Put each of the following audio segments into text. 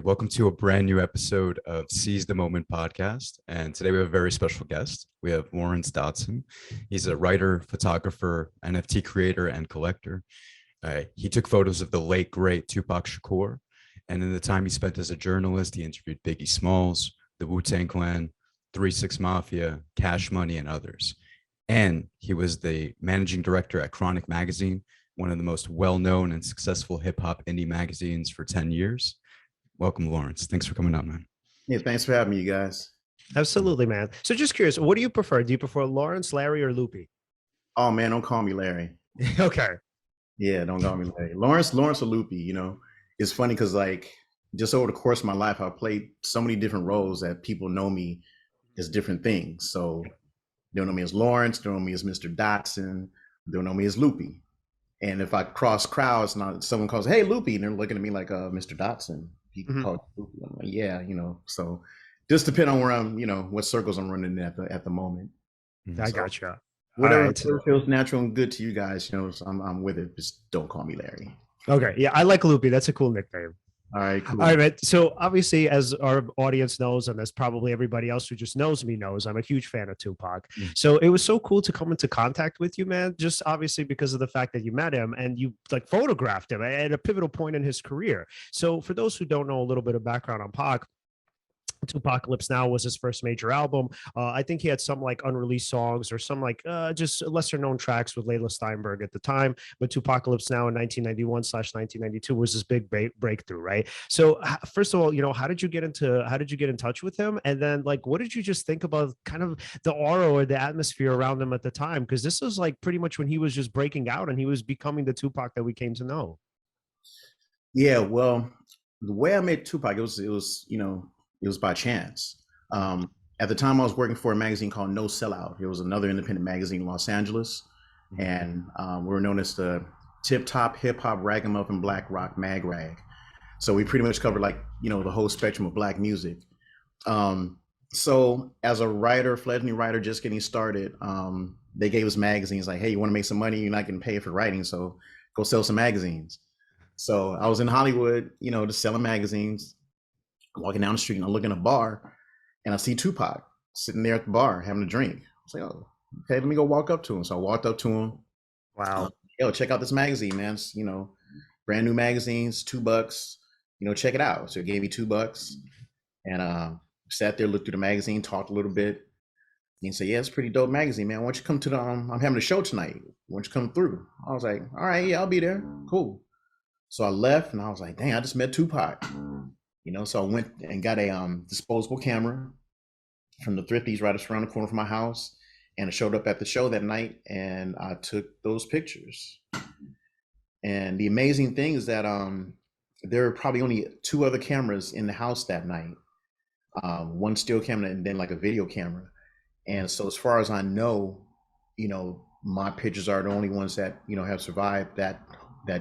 Welcome to a brand new episode of Seize the Moment podcast. And today we have a very special guest. We have Lawrence Dotson. He's a writer, photographer, NFT creator, and collector. He took photos of the late, great Tupac Shakur. And in the time he spent as a journalist, he interviewed Biggie Smalls, the Wu-Tang Clan, 3-6 Mafia, Cash Money, and others. And he was the managing director at Kronick Magazine, one of the most well-known and successful hip-hop indie magazines for 10 years. Welcome, Lawrence. Thanks for coming on, man. Yeah, thanks for having me, you guys. Absolutely, man. So just curious, what do you prefer? Do you prefer Lawrence, Larry, or Loupy? Oh man, don't call me Larry. Okay. Yeah, don't call me Larry. Lawrence or Loupy, it's funny because like just over the course of my life, I've played so many different roles that people know me as different things. So they don't know me as Lawrence, they don't know me as Mr. Dotson, they don't know me as Loupy. And if I cross crowds and someone calls, "Hey, Loupy," and they're looking at me like Mr. Dotson. He called Loupy. I'm like, yeah, so just depend on where I'm, what circles I'm running at the moment. I got you. Whatever feels natural and good to you guys, I'm with it. Just don't call me Larry. Okay. Yeah, I like Loupy. That's a cool nickname. All right, cool. All right, man. So obviously, as our audience knows, and as probably everybody else who just knows me knows, I'm a huge fan of Tupac. So it was so cool to come into contact with you, man, just obviously because of the fact that you met him and you like photographed him at a pivotal point in his career. So for those who don't know a little bit of background on Pac, Tupacalypse Now was his first major album. I think he had some like unreleased songs or some like just lesser known tracks with Layla Steinberg at the time. But Tupacalypse Now in 1991/1992 was his big breakthrough, right? So first of all, how did you get in touch with him? And then like, what did you just think about kind of the aura or the atmosphere around him at the time? Because this was like pretty much when he was just breaking out and he was becoming the Tupac that we came to know. Yeah, well, the way I met Tupac, it was by chance. At the time, I was working for a magazine called No Sellout. It was another independent magazine in Los Angeles. And we were known as the tip-top hip-hop ragamuffin black rock mag rag. So we pretty much covered like, the whole spectrum of black music. So as a writer, fledgling writer, just getting started, they gave us magazines like, hey, you want to make some money? You're not getting paid for writing, so go sell some magazines. So I was in Hollywood, just selling magazines. Walking down the street and I look in a bar and I see Tupac sitting there at the bar having a drink. I was like, oh, okay, let me go walk up to him. So I walked up to him. Wow. Yo, check out this magazine, man. It's, brand new magazines, $2. Check it out. So he gave me $2 and sat there, looked through the magazine, talked a little bit. And he said, yeah, it's a pretty dope magazine, man. Why don't you come to the, I'm having a show tonight. Why don't you come through? I was like, all right, yeah, I'll be there. Cool. So I left and I was like, dang, I just met Tupac. So I went and got a disposable camera from the thrifties right around the corner from my house. And I showed up at the show that night and I took those pictures. And the amazing thing is that there were probably only 2 other cameras in the house that night. One still camera and then like a video camera. And so as far as I know, my pictures are the only ones that, have survived that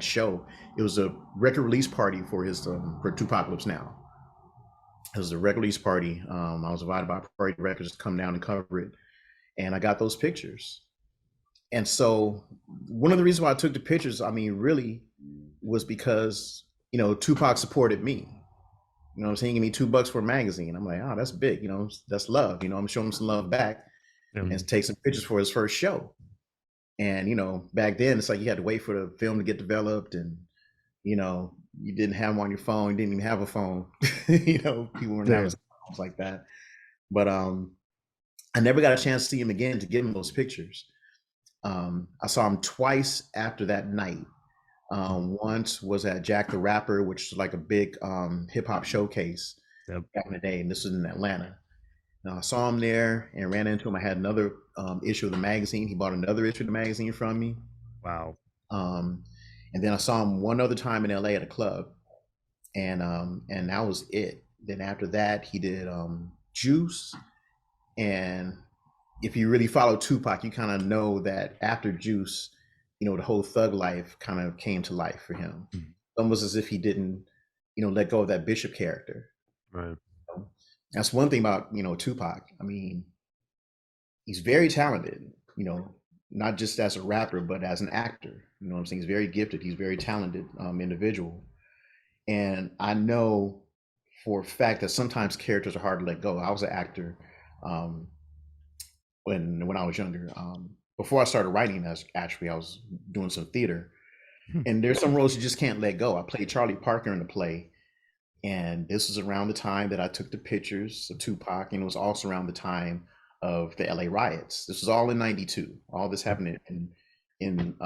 show. It was a record release party for Tupacalypse Now. It was a record release party. I was invited by Party Records to come down and cover it. And I got those pictures. And so one of the reasons why I took the pictures, really was because, Tupac supported me. I'm saying, he gave me $2 for a magazine. I'm like, oh, that's big, that's love. I'm showing him some love back and take some pictures for his first show. And, back then it's like you had to wait for the film to get developed and, you didn't have them on your phone. You didn't even have a phone. People weren't having phones like that. But I never got a chance to see him again to give him those pictures. I saw him twice after that night. Once was at Jack the Rapper, which was like a big hip hop showcase back in the day. And this was in Atlanta. I saw him there and ran into him. I had another issue of the magazine. He bought another issue of the magazine from me. Wow. And then I saw him one other time in LA at a club. And that was it. Then after that, he did Juice. And if you really follow Tupac, you kind of know that after Juice, the whole thug life kind of came to life for him. Almost as if he didn't, let go of that Bishop character. Right. That's one thing about, Tupac. He's very talented, not just as a rapper, but as an actor. I'm saying? He's very gifted. He's very talented individual. And I know for a fact that sometimes characters are hard to let go. I was an actor um, when I was younger. Before I started writing, actually I was doing some theater, and there's some roles you just can't let go. I played Charlie Parker in the play, and this was around the time that I took the pictures of Tupac, and it was also around the time of the LA riots. This was all in '92. All this happened in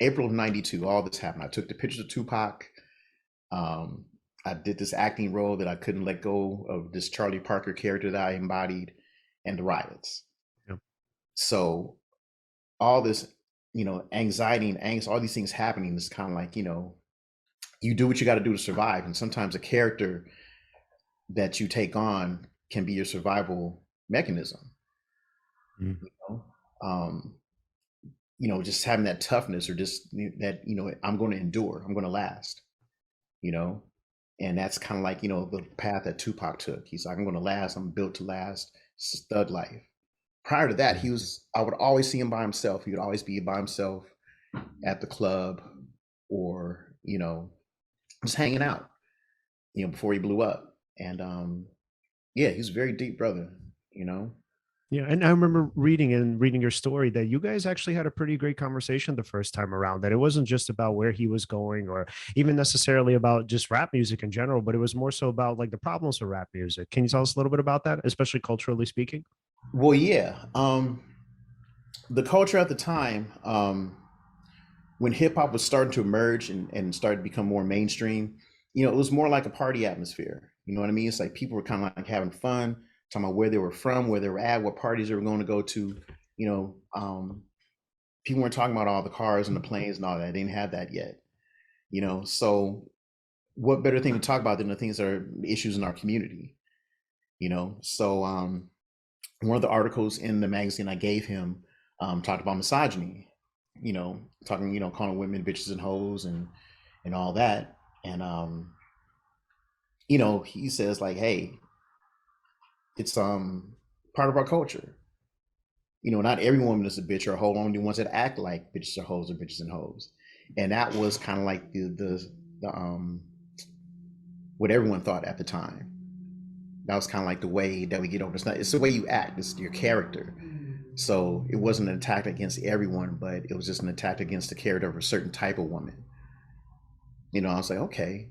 April of '92. All this happened. I took the pictures of Tupac. Um, I did this acting role that I couldn't let go of, this Charlie Parker character that I embodied, and the riots. Yep. So all this, anxiety and angst, all these things happening is kind of like, you do what you got to do to survive. And sometimes a character that you take on can be your survival mechanism. Mm. Just having that toughness, or just that, I'm going to endure, I'm going to last, and that's kind of like, the path that Tupac took. He's like, I'm going to last, I'm built to last. It's thug life. Prior to that, I would always see him by himself. He would always be by himself at the club, or, just hanging out, before he blew up. And yeah, he's a very deep brother, Yeah, and I remember reading your story that you guys actually had a pretty great conversation the first time around, that it wasn't just about where he was going, or even necessarily about just rap music in general, but it was more so about like the problems of rap music. Can you tell us a little bit about that, especially culturally speaking? Well, yeah. The culture at the time, when hip hop was starting to emerge and started to become more mainstream, it was more like a party atmosphere. You know what I mean? It's like people were kind of like having fun, talking about where they were from, where they were at, what parties they were going to go to. People weren't talking about all the cars and the planes and all that. They didn't have that yet. So what better thing to talk about than the things that are issues in our community? So one of the articles in the magazine I gave him talked about misogyny, calling women bitches and hoes and all that. And he says like, hey, it's part of our culture. Not every woman is a bitch or a hoe, only the ones that act like bitches or hoes or bitches and hoes. And that was kind of like the what everyone thought at the time. That was kind of like the way that we get over. It's the way you act, it's your character. So it wasn't an attack against everyone, but it was just an attack against the character of a certain type of woman. I was like, okay,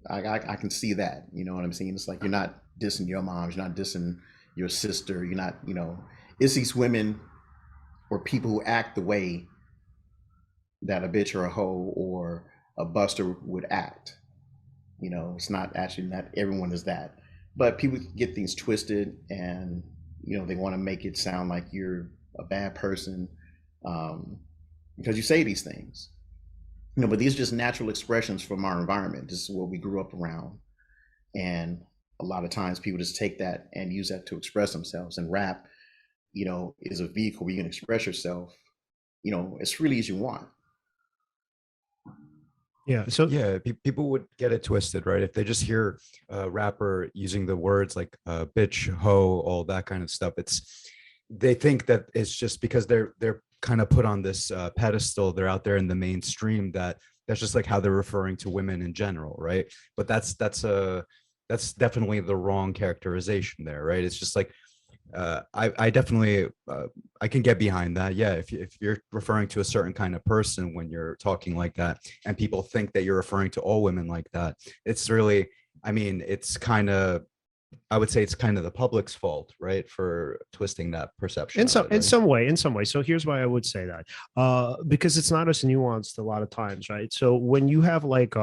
I can see that. You know what I'm saying? It's like, you're not dissing your mom, you're not dissing your sister, you're not, it's these women or people who act the way that a bitch or a hoe or a buster would act. It's not everyone is that. But people get things twisted, and they want to make it sound like you're a bad person because you say these things. But these are just natural expressions from our environment. This is what we grew up around, and a lot of times people just take that and use that to express themselves. And rap, is a vehicle where you can express yourself, as freely as you want. Yeah. So yeah, people would get it twisted, right? If they just hear a rapper using the words like bitch, hoe, all that kind of stuff, they think that it's just because they're kind of put on this pedestal, they're out there in the mainstream, that's just like how they're referring to women in general, right? But that's definitely the wrong characterization there, right? It's just like I definitely I can get behind that. Yeah, if you're referring to a certain kind of person when you're talking like that, and people think that you're referring to all women like that, it's really, I mean, it's kind of, I would say it's kind of the public's fault, right, for twisting that perception. in of it, right? some way. So here's why I would say that, because it's not as nuanced a lot of times, right? So when you have like,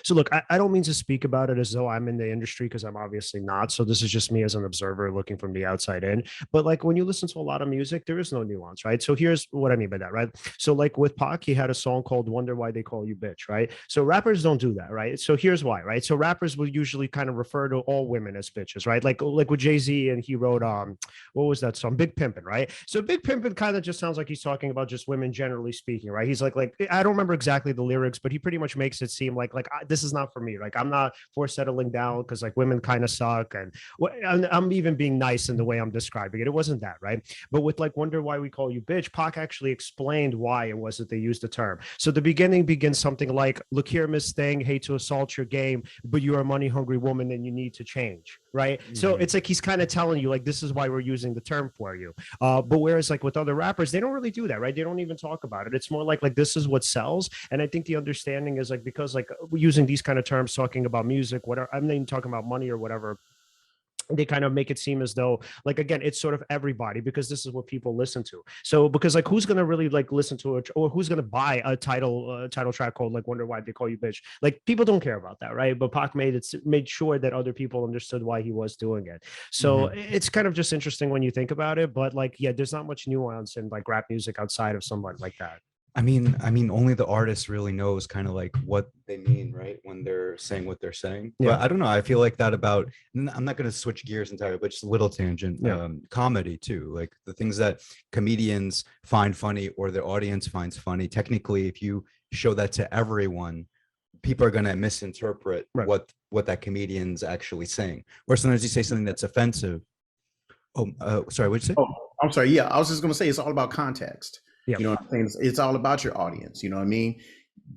so look, I don't mean to speak about it as though I'm in the industry, because I'm obviously not. So this is just me as an observer looking from the outside in. But like when you listen to a lot of music, there is no nuance, right? So here's what I mean by that, right? So like with Pac, he had a song called "Wonder Why They Call You Bitch," right? So rappers don't do that, right? So here's why, right? So rappers will usually kind of refer to all women as ass bitches, right? Like with Jay-Z, and he wrote what was that song, Big Pimpin', right? So Big Pimpin' kind of just sounds like he's talking about just women generally speaking, right? He's like I don't remember exactly the lyrics, but he pretty much makes it seem like this is not for me. Like I'm not for settling down because like women kind of suck, and I'm even being nice in the way I'm describing it. It wasn't that, right? But with like Wonder Why We Call You Bitch, Pac actually explained why it was that they used the term. So the beginning begins something like, look here, Miss Thing, hate to assault your game, but you're a money hungry woman and you need to change, right? So it's like he's kind of telling you like, this is why we're using the term for you. But whereas like with other rappers, they don't really do that, right? They don't even talk about it. It's more like this is what sells. And I think the understanding is like, because like using these kind of terms, talking about music, whatever, I'm not even talking about money or whatever, they kind of make it seem as though like, again, it's sort of everybody, because this is what people listen to. So because like who's gonna really like listen to it, or who's gonna buy a title track called like Wonder Why They Call You Bitch? Like people don't care about that, right? But Pac made sure that other people understood why he was doing it. So it's kind of just interesting when you think about it. But like, yeah, there's not much nuance in like rap music outside of someone like that. I mean, only the artist really knows kind of like what they mean, right? When they're saying what they're saying. Yeah. But I don't know. I feel like that about, and I'm not going to switch gears entirely, but just a little tangent. Yeah. Comedy too, like the things that comedians find funny or their audience finds funny. Technically, if you show that to everyone, people are going to misinterpret Right. what that comedian's actually saying. Or sometimes you say something that's offensive. Sorry, what'd you say? Oh, I'm sorry. Yeah, I was just going to say it's all about context. Yeah. You know what I'm saying? It's all about your audience. You know what I mean?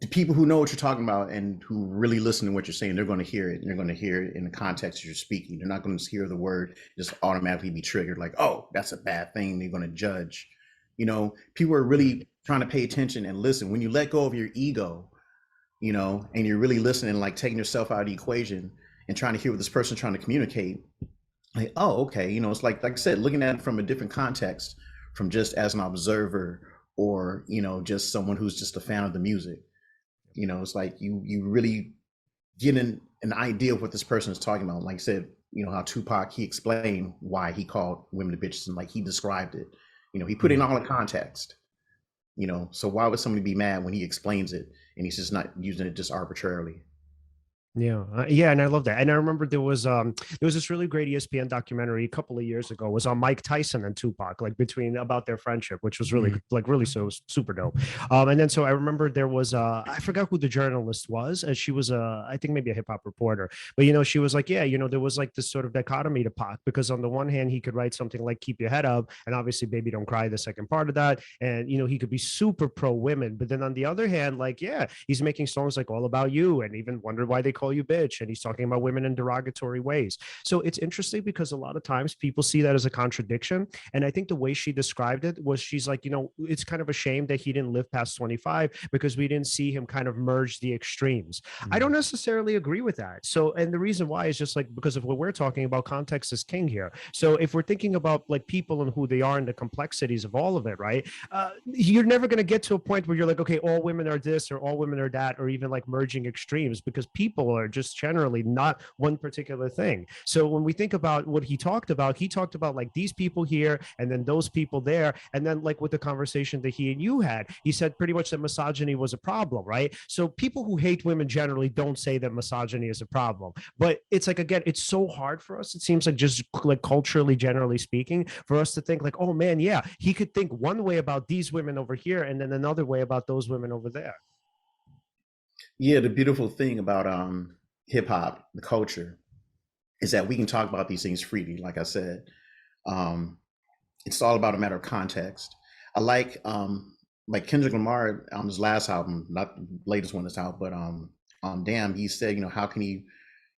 The people who know what you're talking about and who really listen to what you're saying, they're going to hear it. And they're going to hear it in the context you're speaking. They're not going to hear the word just automatically be triggered like, oh, that's a bad thing. They're going to judge. You know, people are really trying to pay attention and listen. When you let go of your ego, you know, and you're really listening, like taking yourself out of the equation and trying to hear what this person's trying to communicate, like, oh, okay. You know, it's like I said, looking at it from a different context, from just as an observer, or, you know, just someone who's just a fan of the music. You know, it's like you really get an idea of what this person is talking about. Like I said, you know, how Tupac, he explained why he called women the bitches, and like he described it. You know, he put in all the context. You know, so why would somebody be mad when he explains it and he's just not using it just arbitrarily? Yeah, yeah, and I love that. And I remember there was this really great ESPN documentary a couple of years ago. It was on Mike Tyson and Tupac, like about their friendship, which was really really so super dope. And then so I remember there was I forgot who the journalist was, and she was I think maybe a hip hop reporter, but you know, she was like, yeah, you know, there was like this sort of dichotomy to Pac, because on the one hand he could write something like "Keep Your Head Up," and obviously "Baby Don't Cry," the second part of that, and you know, he could be super pro women, but then on the other hand, like, yeah, he's making songs like "All About You" and even "Wonder Why They Call You Bitch," and he's talking about women in derogatory ways. So it's interesting because a lot of times people see that as a contradiction. And I think the way she described it was, she's like, you know, it's kind of a shame that he didn't live past 25 because we didn't see him kind of merge the extremes. I don't necessarily agree with that. So, and the reason why is just like because of what we're talking about, context is king here. So if we're thinking about like people and who they are and the complexities of all of it, right? You're never going to get to a point where you're like, okay, all women are this or all women are that, or even like merging extremes, because people are just generally not one particular thing. So when we think about what he talked about like these people here and then those people there. And then like with the conversation that he and you had, he said pretty much that misogyny was a problem, right? So people who hate women generally don't say that misogyny is a problem. But it's like, again, it's so hard for us, it seems like, just like culturally, generally speaking, for us to think like, oh man, yeah, he could think one way about these women over here and then another way about those women over there. Yeah, the beautiful thing about hip hop, the culture, is that we can talk about these things freely. Like I said, it's all about a matter of context. I like Kendrick Lamar on his last album, not the latest one that's out, but on Damn, he said, you know, how can he,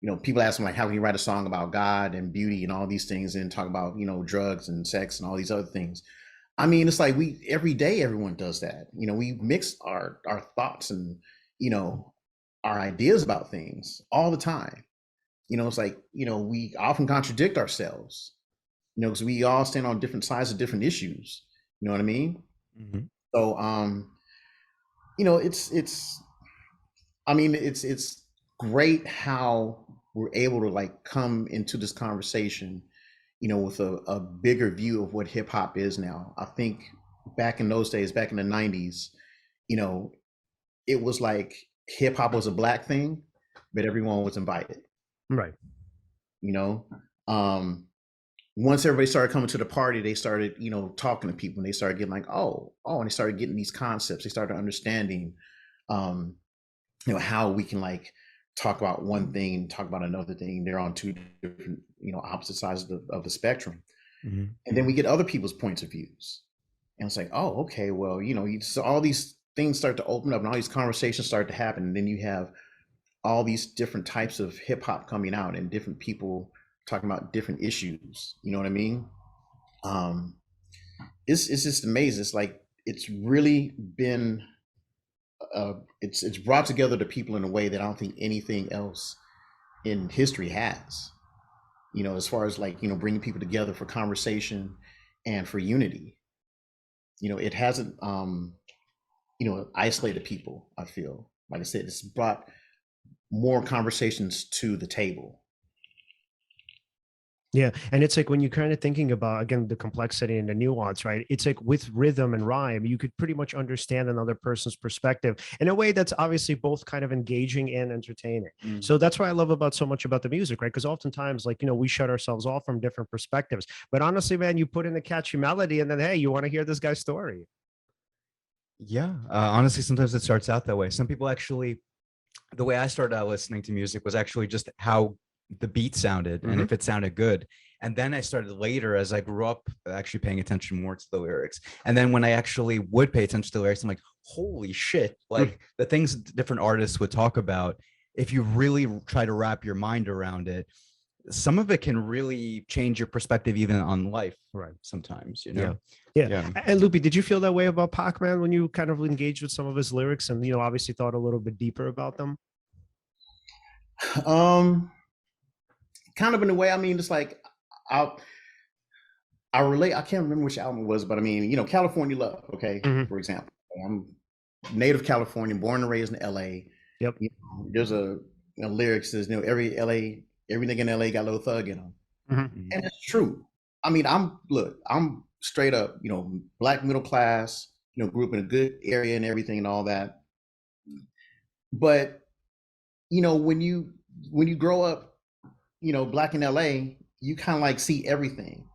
you know, people ask him like, how can he write a song about God and beauty and all these things and talk about, you know, drugs and sex and all these other things. I mean, it's like every day everyone does that. You know, we mix our thoughts and, you know, our ideas about things all the time. You know, it's like, you know, we often contradict ourselves, you know, because we all stand on different sides of different issues. You know what I mean? So, you know, it's great how we're able to like come into this conversation, you know, with a bigger view of what hip hop is now. I think back in those days, back in the 90s, you know, it was like hip hop was a black thing, but everyone was invited. Right. you know. Once everybody started coming to the party, they started, you know, talking to people, and they started getting like, and they started getting these concepts. They started understanding, you know, how we can like talk about one thing, talk about another thing. They're on two different, you know, opposite sides of the spectrum. And then we get other people's points of views. And it's like, oh, okay, well, you know, so all these things start to open up and all these conversations start to happen. And then you have all these different types of hip hop coming out and different people talking about different issues. You know what I mean? It's just amazing. It's like, it's really been, it's brought together the people in a way that I don't think anything else in history has, you know, as far as like, you know, bringing people together for conversation and for unity. You know, it hasn't, you know, isolated people. I feel like I said, it's brought more conversations to the table. Yeah. And it's like when you're kind of thinking about, again, the complexity and the nuance, right? It's like with rhythm and rhyme, you could pretty much understand another person's perspective in a way that's obviously both kind of engaging and entertaining. So that's what I love about so much about the music, right? Because oftentimes, like, you know, we shut ourselves off from different perspectives. But honestly, man, you put in a catchy melody and then, hey, you want to hear this guy's story. Yeah. Honestly, sometimes it starts out that way. Some people actually, the way I started out listening to music was actually just how the beat sounded and if it sounded good. And then I started later, as I grew up, actually paying attention more to the lyrics. And then when I actually would pay attention to the lyrics, I'm like, holy shit, like the things different artists would talk about, if you really try to wrap your mind around it, some of it can really change your perspective even on life, right? Sometimes, you know. Yeah. And Loupy, did you feel that way about Pac, man, when you kind of engaged with some of his lyrics and, you know, obviously thought a little bit deeper about them? Kind of in a way. I mean, it's like I relate. I can't remember which album it was, but I mean, you know, California Love. Okay, for example, I'm native Californian, born and raised in L.A. Yep. You know, there's a lyric says, you know, every nigga in L.A. got a little thug in them, and it's true. I mean, I'm straight up, you know, black middle class. You know, grew up in a good area and everything and all that. But you know, when you grow up, you know, black in LA, you kind of like see everything.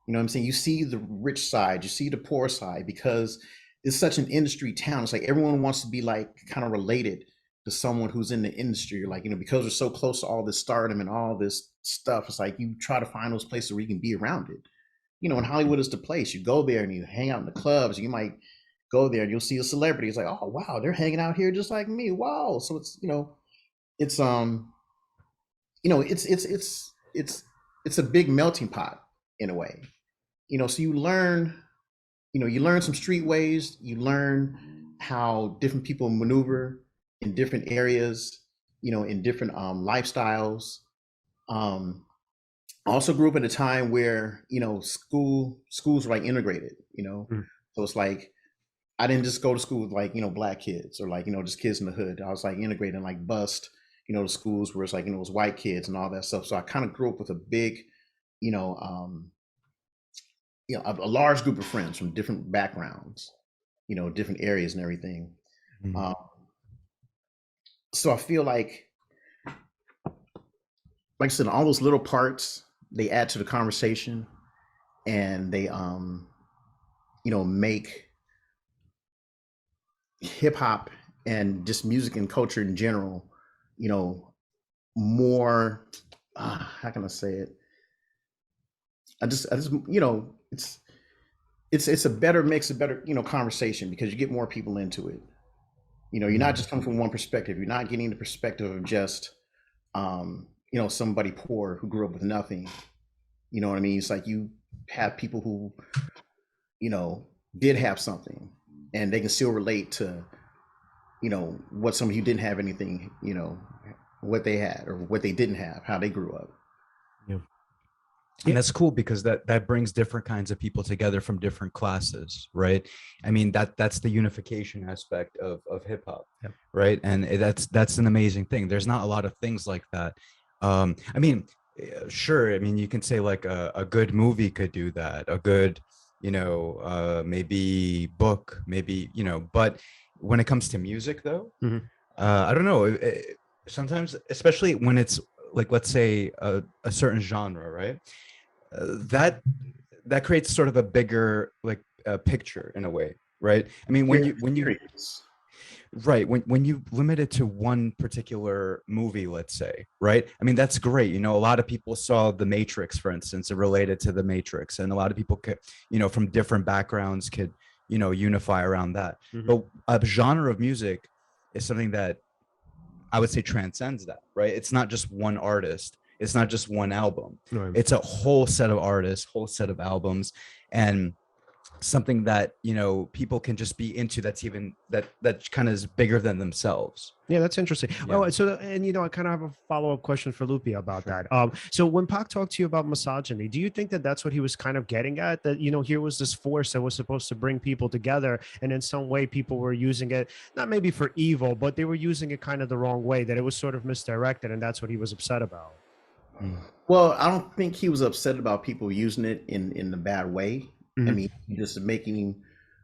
You know what I'm saying? You see the rich side, you see the poor side, because it's such an industry town. It's like everyone wants to be like kind of related to someone who's in the industry. Like, you know, because we're so close to all this stardom and all this stuff, it's like you try to find those places where you can be around it. You know, and Hollywood is the place. You go there and you hang out in the clubs. You might go there and you'll see a celebrity. It's like, oh wow, they're hanging out here just like me. Wow. So it's, you know, it's you know, it's a big melting pot in a way, you know. So you learn some street ways. You learn how different people maneuver in different areas, you know, in different lifestyles. Also grew up at a time where, you know, schools were like integrated, you know. So it's like I didn't just go to school with like, you know, black kids or like, you know, just kids in the hood. I was like integrated and like bust, you know, the schools where it's like, you know, it was white kids and all that stuff. So I kind of grew up with a big, you know, a large group of friends from different backgrounds, you know, different areas and everything. So I feel like I said, all those little parts, they add to the conversation and they, you know, make hip hop and just music and culture in general, you know, more, how can I say it? I just, you know, it's a better mix, a better, you know, conversation, because you get more people into it. You know, you're not just coming from one perspective. You're not getting the perspective of just, you know, somebody poor who grew up with nothing. You know what I mean? It's like you have people who, you know, did have something and they can still relate to, you know, what somebody who didn't have anything, you know, what they had or what they didn't have, how they grew up. And that's cool because that brings different kinds of people together from different classes, right? I mean, that's the unification aspect of hip hop, right? And that's an amazing thing. There's not a lot of things like that. I mean, sure. I mean, you can say like a good movie could do that, a good, you know, maybe book, maybe, you know, but when it comes to music though, I don't know. Sometimes, especially when it's like let's say a certain genre, right? That creates sort of a bigger like picture in a way, right? I mean, when you right, when you limit it to one particular movie, let's say, right? I mean, that's great. You know, a lot of people saw The Matrix, for instance, and related to The Matrix, and a lot of people could, you know, from different backgrounds could, you know, unify around that. But a genre of music is something that I would say transcends that, right? It's not just one artist. It's not just one album. Right. It's a whole set of artists, whole set of albums, and something that, you know, people can just be into, that's even that kind of is bigger than themselves. Yeah, that's interesting. Yeah. Oh, so and you know, I kind of have a follow-up question for Loupy about that. So when Pac talked to you about misogyny, do you think that that's what he was kind of getting at? That, you know, here was this force that was supposed to bring people together, and in some way, people were using it not maybe for evil, but they were using it kind of the wrong way. That it was sort of misdirected, and that's what he was upset about. Well, I don't think he was upset about people using it in the bad way. I mean, just making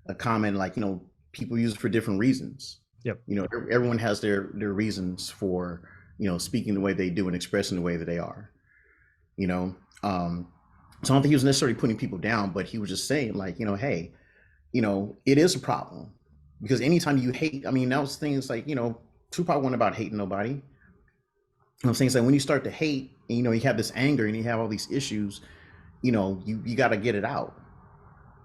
a comment like, you know, people use it for different reasons. Yep. You know, everyone has their reasons for, you know, speaking the way they do and expressing the way that they are. You know, so I don't think he was necessarily putting people down, but he was just saying like, you know, hey, you know, it is a problem because anytime you hate, I mean, that was things like, you know, Tupac wasn't about hating nobody. You know, I'm saying is like when you start to hate, and, you know, you have this anger and you have all these issues, you know, you got to get it out.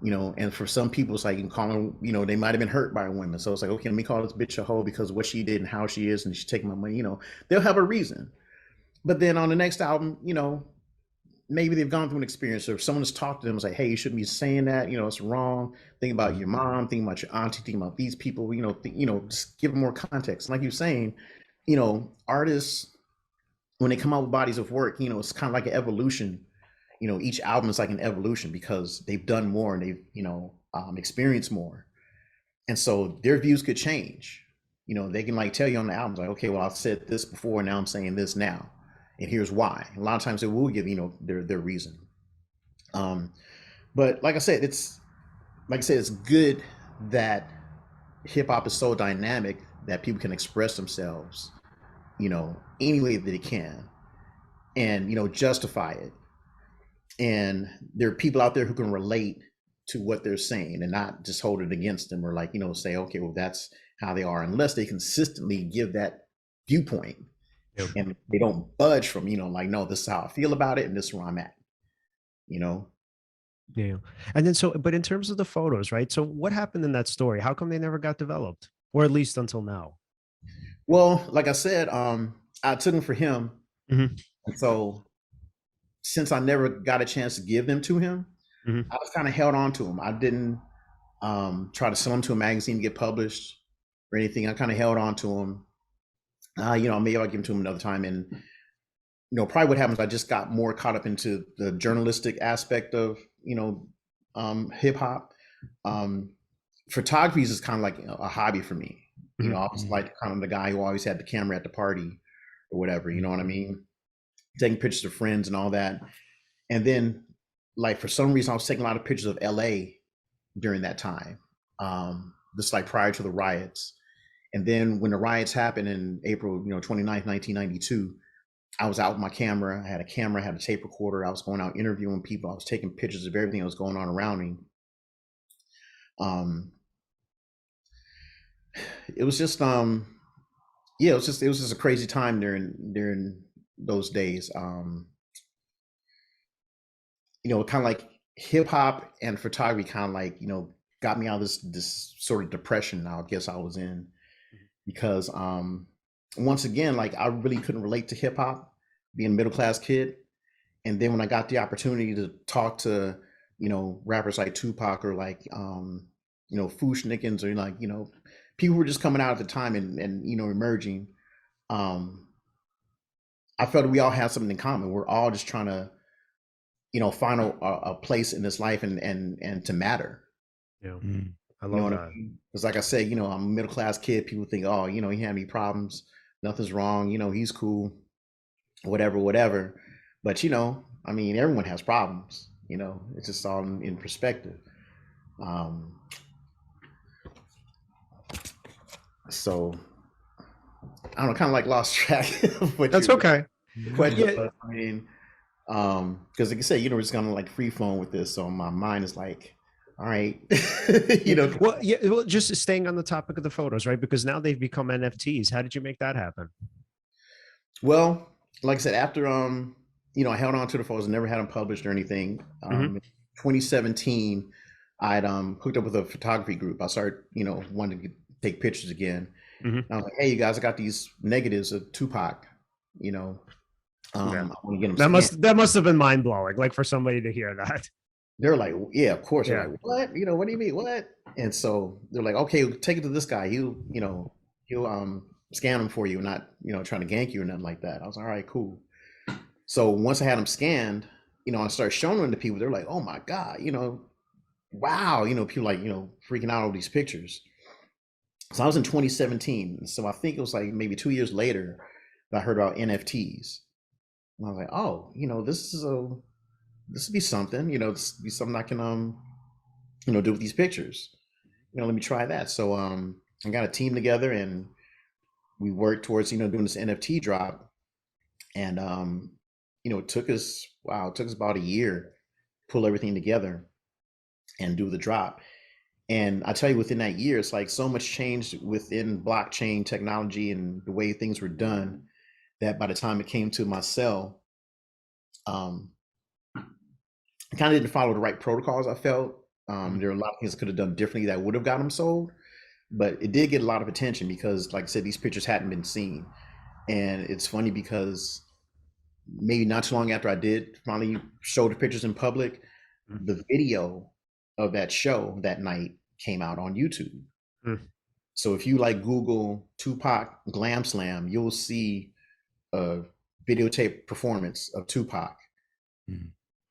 You know, and for some people, it's like you can call them, you know, they might have been hurt by women. So it's like, okay, let me call this bitch a hoe because of what she did and how she is, and she's taking my money. You know, they'll have a reason. But then on the next album, you know, maybe they've gone through an experience, or someone's talked to them, it's like, hey, you shouldn't be saying that. You know, it's wrong. Think about your mom. Think about your auntie. Think about these people. You know, just give them more context. Like you're saying, you know, artists, when they come out with bodies of work, you know, it's kind of like an evolution. You know, each album is like an evolution because they've done more and they've, you know, experienced more. And so their views could change. You know, they can like tell you on the albums like, okay, well, I've said this before, now I'm saying this now. And here's why. A lot of times they will give, you know, their reason. But like I said, it's good that hip hop is so dynamic that people can express themselves, you know, any way that they can and, you know, justify it. And there are people out there who can relate to what they're saying and not just hold it against them or like, you know, say, okay, well, that's how they are, unless they consistently give that viewpoint. Yep. And they don't budge from, you know, like, no, this is how I feel about it and this is where I'm at, you know? Yeah. And then but in terms of the photos, right? So what happened in that story? How come they never got developed? Or at least until now? Well, like I said, I took them for him. And so since I never got a chance to give them to him, I was kind of held on to them. I didn't try to sell them to a magazine to get published or anything. I kind of held on to them. You know, maybe I'll give them to him another time. And, you know, probably what happens, I just got more caught up into the journalistic aspect of, you know, hip hop. Photography is kind of like a hobby for me. You know, I was like kind of the guy who always had the camera at the party or whatever, you know what I mean? Taking pictures of friends and all that. And then like for some reason I was taking a lot of pictures of LA during that time. Just like prior to the riots. And then when the riots happened in April, you know, 29th, 1992, I was out with my camera. I had a tape recorder. I was going out interviewing people. I was taking pictures of everything that was going on around me. It was just yeah, it was just a crazy time during those days. You know, kind of like hip hop and photography kind of like, you know, got me out of this sort of depression I guess I was in, because once again, like I really couldn't relate to hip hop, being a middle class kid. And then when I got the opportunity to talk to, you know, rappers like Tupac or like you know, Fushnikins or like, you know, people who were just coming out at the time and you know, emerging, I felt that we all had something in common. We're all just trying to, you know, find a place in this life and to matter. Yeah. I love that. Because like I said, you know, I'm a middle class kid. People think, oh, you know, he had any problems, nothing's wrong, you know, he's cool, whatever. But, you know, I mean, everyone has problems, you know, it's just all in perspective. So I don't know, kind of like lost track of what That's okay. The question Yeah. was, I mean, because like I said, we're just gonna like free flowing with this, so my mind is like, all right, Well, yeah. Well, just staying on the topic of the photos, right? Because now they've become NFTs. How did you make that happen? Well, like I said, after I held on to the photos, never had them published or anything. Hmm. In 2017, I'd hooked up with a photography group. I started, wanting to take pictures again. Hmm. And I was like, hey, you guys, I got these negatives of Tupac. You know, Yeah. I want to get them That scanned. must have been mind blowing, like for somebody to hear that. They're like, yeah, of course. They're Yeah. like, what? What do you mean, what? And so they're like, okay, take it to this guy. He'll scan them for you, not trying to gank you or nothing like that. I was like, all right, cool. So once I had them scanned, I started showing them to people. They're like, oh my God, wow, people like, freaking out over these pictures. So I was in 2017. So I think it was like maybe 2 years later that I heard about NFTs. And I was like, oh, this would be something, this would be something I can do with these pictures. Let me try that. So I got a team together and we worked towards, doing this NFT drop. And it took us about a year to pull everything together and do the drop. And I tell you, within that year, it's like so much changed within blockchain technology and the way things were done that by the time it came to my sell, um, I kind of didn't follow the right protocols. I felt there are a lot of things I could have done differently that would have got them sold, but it did get a lot of attention because, like I said, these pictures hadn't been seen. And it's funny because maybe not too long after I did finally show the pictures in public, the video of that show that night came out on YouTube. Mm. So if you like Google Tupac Glam Slam, you'll see a videotape performance of Tupac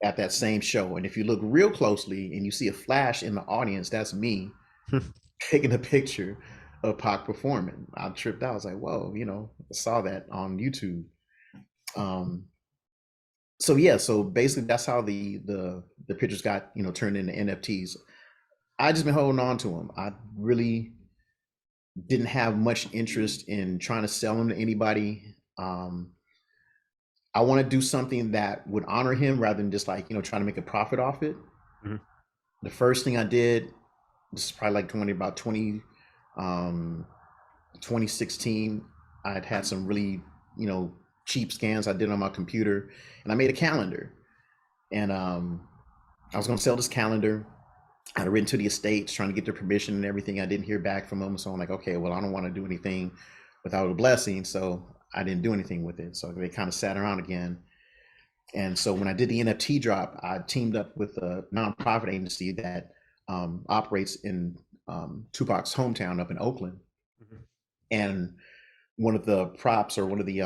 at that same show. And if you look real closely and you see a flash in the audience, that's me taking a picture of Pac performing. I tripped out. I was like, whoa, I saw that on YouTube. So yeah, so basically that's how the pictures got, turned into NFTs. I just been holding on to them. I really didn't have much interest in trying to sell them to anybody. I want to do something that would honor him rather than just like, trying to make a profit off it. Mm-hmm. The first thing I did, this is probably like 2016, I'd had some really, cheap scans I did on my computer and I made a calendar. And I was going to sell this calendar. I had written to the estates trying to get their permission and everything. I didn't hear back from them. So I'm like, okay, well, I don't want to do anything without a blessing. So I didn't do anything with it. So they kind of sat around again. And so when I did the NFT drop, I teamed up with a nonprofit agency that operates in Tupac's hometown up in Oakland. Mm-hmm. And one of the props or one of the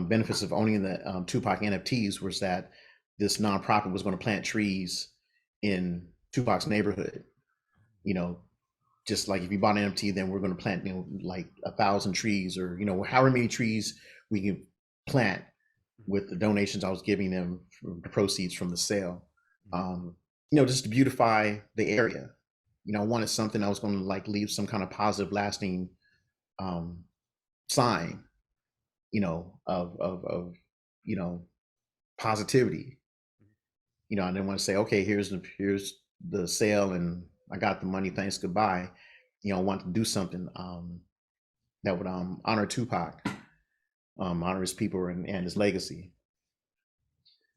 benefits of owning the Tupac NFTs was that this nonprofit was going to plant trees in Tupac's neighborhood. Just like if you bought an NFT, then we're going to plant, like 1,000 trees or, however many trees we can plant with the donations I was giving them from the proceeds from the sale. Just to beautify the area. I wanted something I was going to like leave some kind of positive, lasting sign, of positivity. I didn't want to say, okay, here's the sale and I got the money, thanks, goodbye. I want to do something that would honor Tupac, honor his people and his legacy.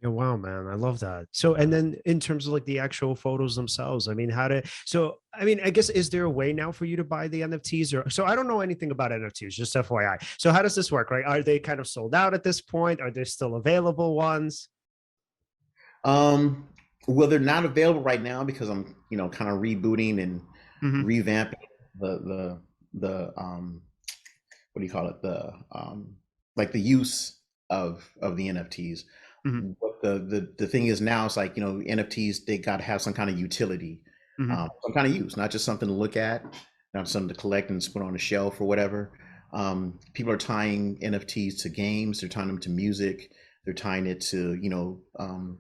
Oh, wow, man. I love that. So, and then in terms of like the actual photos themselves, I mean, I guess, is there a way now for you to buy the NFTs so I don't know anything about NFTs, just FYI. So how does this work, right? Are they kind of sold out at this point? Are there still available ones? Well, they're not available right now because I'm, kind of rebooting and revamping the what do you call it? Like the use of the NFTs. Mm-hmm. But the thing is now it's like, NFTs, they got to have some kind of utility, some kind of use, not just something to look at, not something to collect and put on a shelf or whatever. People are tying NFTs to games, they're tying them to music, they're tying it to,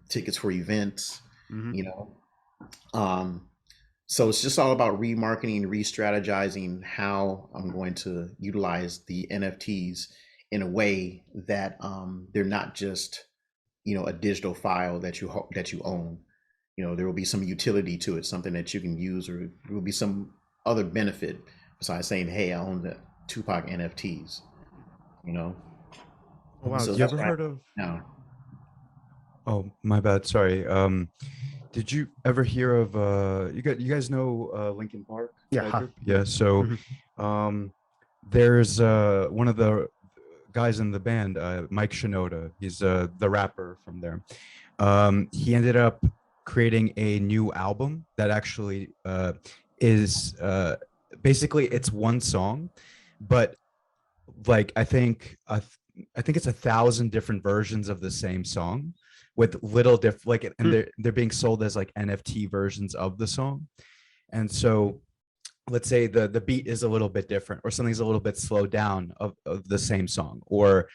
tickets for events, so it's just all about remarketing, re-strategizing how I'm going to utilize the NFTs in a way that they're not just, a digital file that you own. There will be some utility to it, something that you can use, or there will be some other benefit besides saying, "Hey, I own the Tupac NFTs." You know, Oh, wow. so You that's ever right heard of? now. Oh, my bad. Sorry. Did you ever hear of you guys know Linkin Park, Yeah. that group? Yeah. So Mhm. um there's one of the guys in the band, Mike Shinoda. He's the rapper from there. He ended up creating a new album that actually is basically it's one song, but like I think it's 1,000 different versions of the same song with little different like, and Hmm. they're being sold as like NFT versions of the song. And so let's say the beat is a little bit different, or something's a little bit slowed down of the same song, or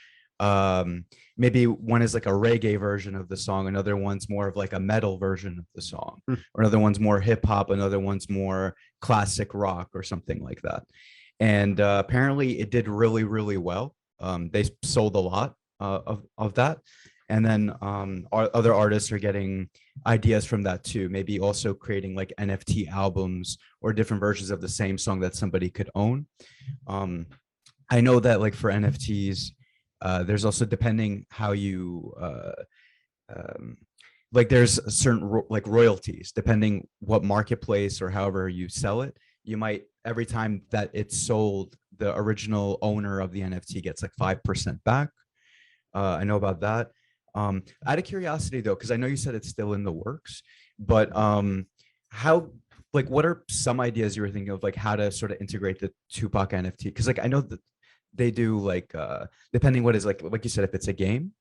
maybe one is like a reggae version of the song, another one's more of like a metal version of the song, Hmm. or another one's more hip hop, another one's more classic rock or something like that. And apparently it did really, really well. They sold a lot of that. And then other artists are getting ideas from that too, maybe also creating like NFT albums or different versions of the same song that somebody could own. um, I know that like for NFTs, there's also, depending how you um, like there's a certain like royalties depending what marketplace or however you sell it. You might, every time that it's sold, the original owner of the NFT gets like 5% back. I know about that. Out of curiosity though, because I know you said it's still in the works, but how, like, what are some ideas you were thinking of, like how to sort of integrate the Tupac NFT? Because like I know that they do like depending what is like you said, if it's a game,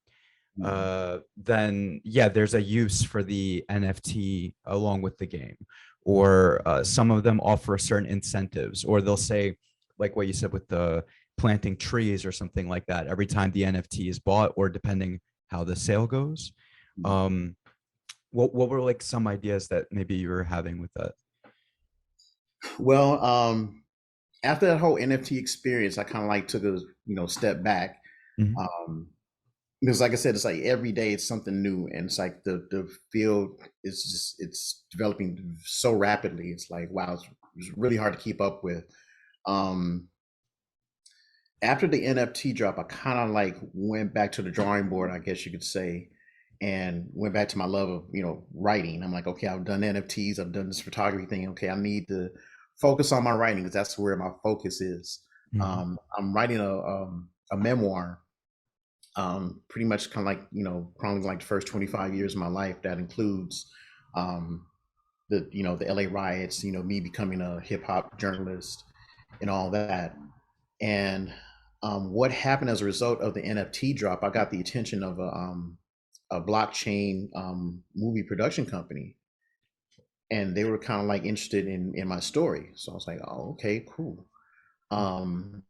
then yeah, there's a use for the NFT along with the game, or some of them offer certain incentives, or they'll say, like what you said with the planting trees or something like that, every time the NFT is bought, or depending how the sale goes. Um, what were like some ideas that maybe you were having with that? Well, after that whole NFT experience, I kind of like took a step back. Mhm. Um, because like I said, it's like every day it's something new, and it's like the field is just it's developing so rapidly. It's like wow, it's really hard to keep up with. Um, After the NFT drop, I kind of like went back to the drawing board, I guess you could say, and went back to my love of writing. I'm like, okay, I've done NFTs, I've done this photography thing. Okay, I need to focus on my writing because that's where my focus is. Mhm. I'm writing a memoir, pretty much kind of like chronicling like the first 25 years of my life. That includes the LA riots, me becoming a hip hop journalist and all that. And what happened as a result of the NFT drop, I got the attention of a blockchain movie production company, and they were kind of like interested in my story. So I was like, oh, okay, cool. Um,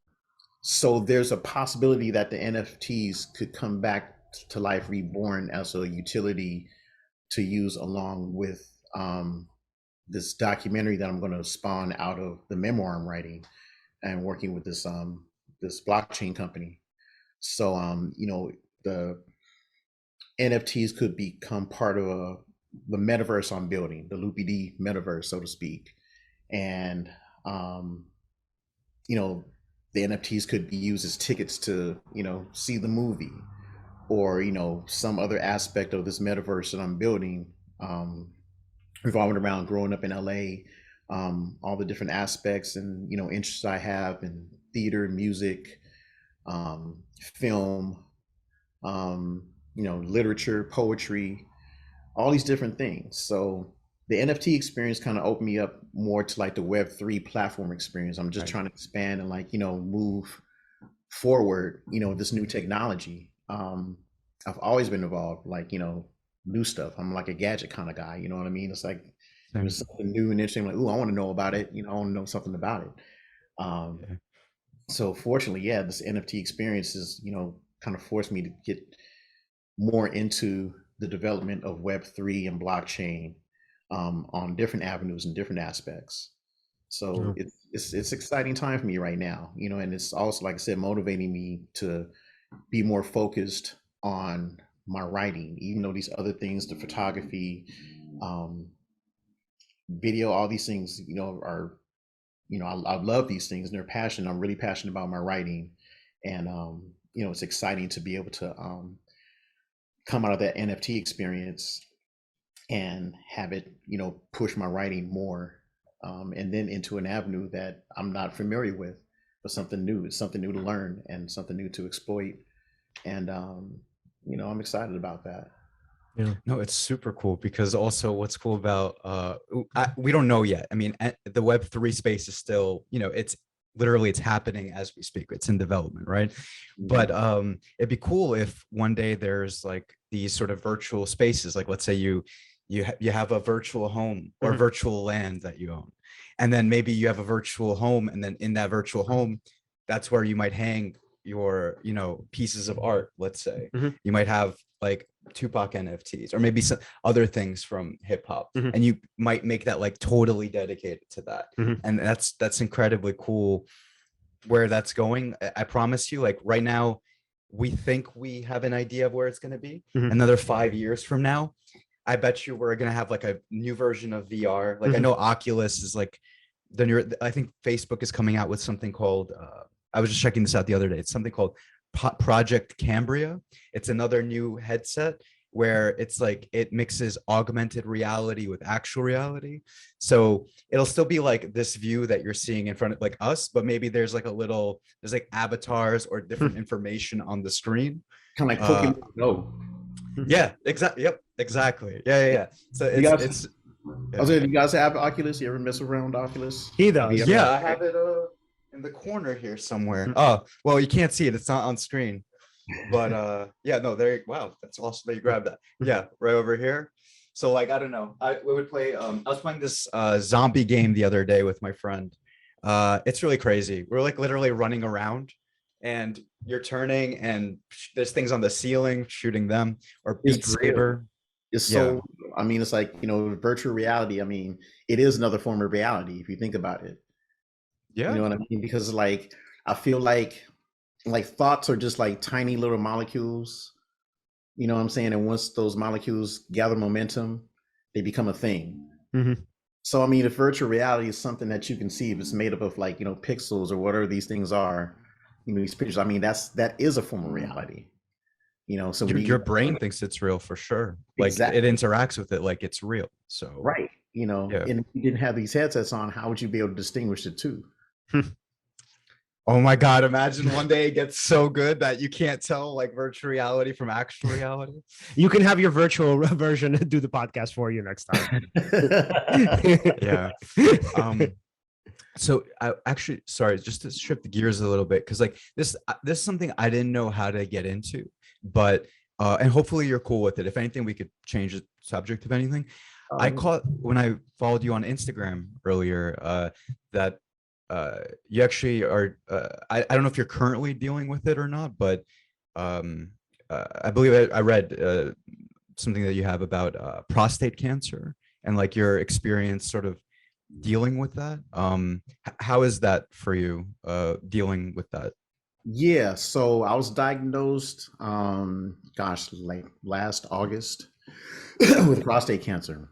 so there's a possibility that the NFTs could come back to life, reborn as a utility to use along with this documentary that I'm going to spawn out of the memoir I'm writing and working with this blockchain company. So the NFTs could become part of the metaverse I'm building, the Loupy D metaverse, so to speak. And um, you know, the NFTs could be used as tickets to, see the movie, or, some other aspect of this metaverse that I'm building, revolving around growing up in LA, all the different aspects and, interests I have in theater, music, film, literature, poetry, all these different things. So the NFT experience kind of opened me up more to like the Web3 platform experience. I'm just Right. trying to expand and like, move forward, this new technology. I've always been involved, like, new stuff. I'm like a gadget kind of guy, you know what I mean? It's like Same. there's something new and interesting, like, ooh, I want to know about it, I want to know something about it. Um, Yeah. so fortunately, yeah, this NFT experience is, kind of forced me to get more into the development of Web3 and blockchain, on different avenues and different aspects. So Oh, it's exciting time for me right now, and it's also, like I said, motivating me to be more focused on my writing, even though these other things, the photography, um, video, all these things, are, I love these things and they're passionate. I'm really passionate about my writing. And, it's exciting to be able to come out of that NFT experience and have it, push my writing more, and then into an avenue that I'm not familiar with, but something new. It's something new to learn and something new to exploit. And, I'm excited about that. Yeah. No, it's super cool because also what's cool about we don't know yet. I mean, the Web3 space is still, it's literally it's happening as we speak. It's in development, right? But it'd be cool if one day there's like these sort of virtual spaces, like let's say you have a virtual home or virtual land that you own, and then maybe you have a virtual home, and then in that virtual home, that's where you might hang your pieces of art. Let's say you might have like Tupac NFTs or maybe some other things from hip hop, and you might make that like totally dedicated to that. And that's incredibly cool where that's going. I promise you, like right now we think we have an idea of where it's going to be. Another 5 years from now, I bet you we're going to have like a new version of VR. Like I know Oculus is like the new, I think Facebook is coming out with something called I was just checking this out the other day. It's something called Project Cambria. It's another new headset where it's like it mixes augmented reality with actual reality. So it'll still be like this view that you're seeing in front of like us, but maybe there's like there's like avatars or different information on the screen. Kind of like Pokemon Go. Yeah, exactly. Yep, exactly. Yeah. So it's I was saying, you guys have Oculus? You ever mess around Oculus? He does. Yeah, I have it in the corner here somewhere. Oh, well, you can't see it. It's not on screen. But yeah, no, wow, that's awesome that you grabbed that. Yeah, right over here. So like, I don't know. We would play I was playing this zombie game the other day with my friend. It's really crazy. We're like literally running around and you're turning and there's things on the ceiling shooting them, or Beat Saber. It's so, I mean, it's like, virtual reality. I mean, it is another form of reality if you think about it. Yeah. You know what I mean? Because like, I feel like thoughts are just like tiny little molecules, you know what I'm saying? And once those molecules gather momentum, they become a thing. So, I mean, if virtual reality is something that you can see, if it's made up of like, pixels or whatever these things are, these pictures, I mean, that is a form of reality. So your brain thinks it's real for sure. Like exactly. It interacts with it like it's real. So right. And if you didn't have these headsets on, how would you be able to distinguish the two? Oh my God, imagine one day it gets so good that you can't tell like virtual reality from actual reality. You can have your virtual version do the podcast for you next time. Yeah. So I actually, sorry, just to shift the gears a little bit, because like this is something I didn't know how to get into, but and hopefully you're cool with it. If anything, we could change the subject of anything. I caught when I followed you on Instagram earlier that you actually are. I don't know if you're currently dealing with it or not, but I believe I read something that you have about prostate cancer and like your experience sort of dealing with that. How is that for you, dealing with that? Yeah, so I was diagnosed like last August with prostate cancer.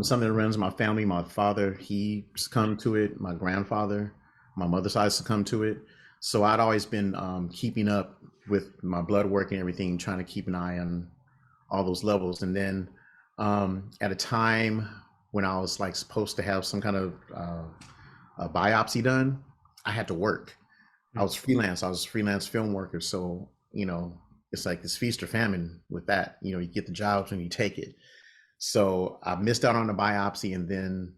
Something that runs my family. My father, he succumbed to it. My grandfather, my mother's side succumbed to it. So I'd always been keeping up with my blood work and everything, trying to keep an eye on all those levels. And then at a time when I was like supposed to have some kind of a biopsy done, I had to work. I was freelance. I was a freelance film worker. So, it's like this feast or famine with that. You get the jobs when you take it. So I missed out on the biopsy, and then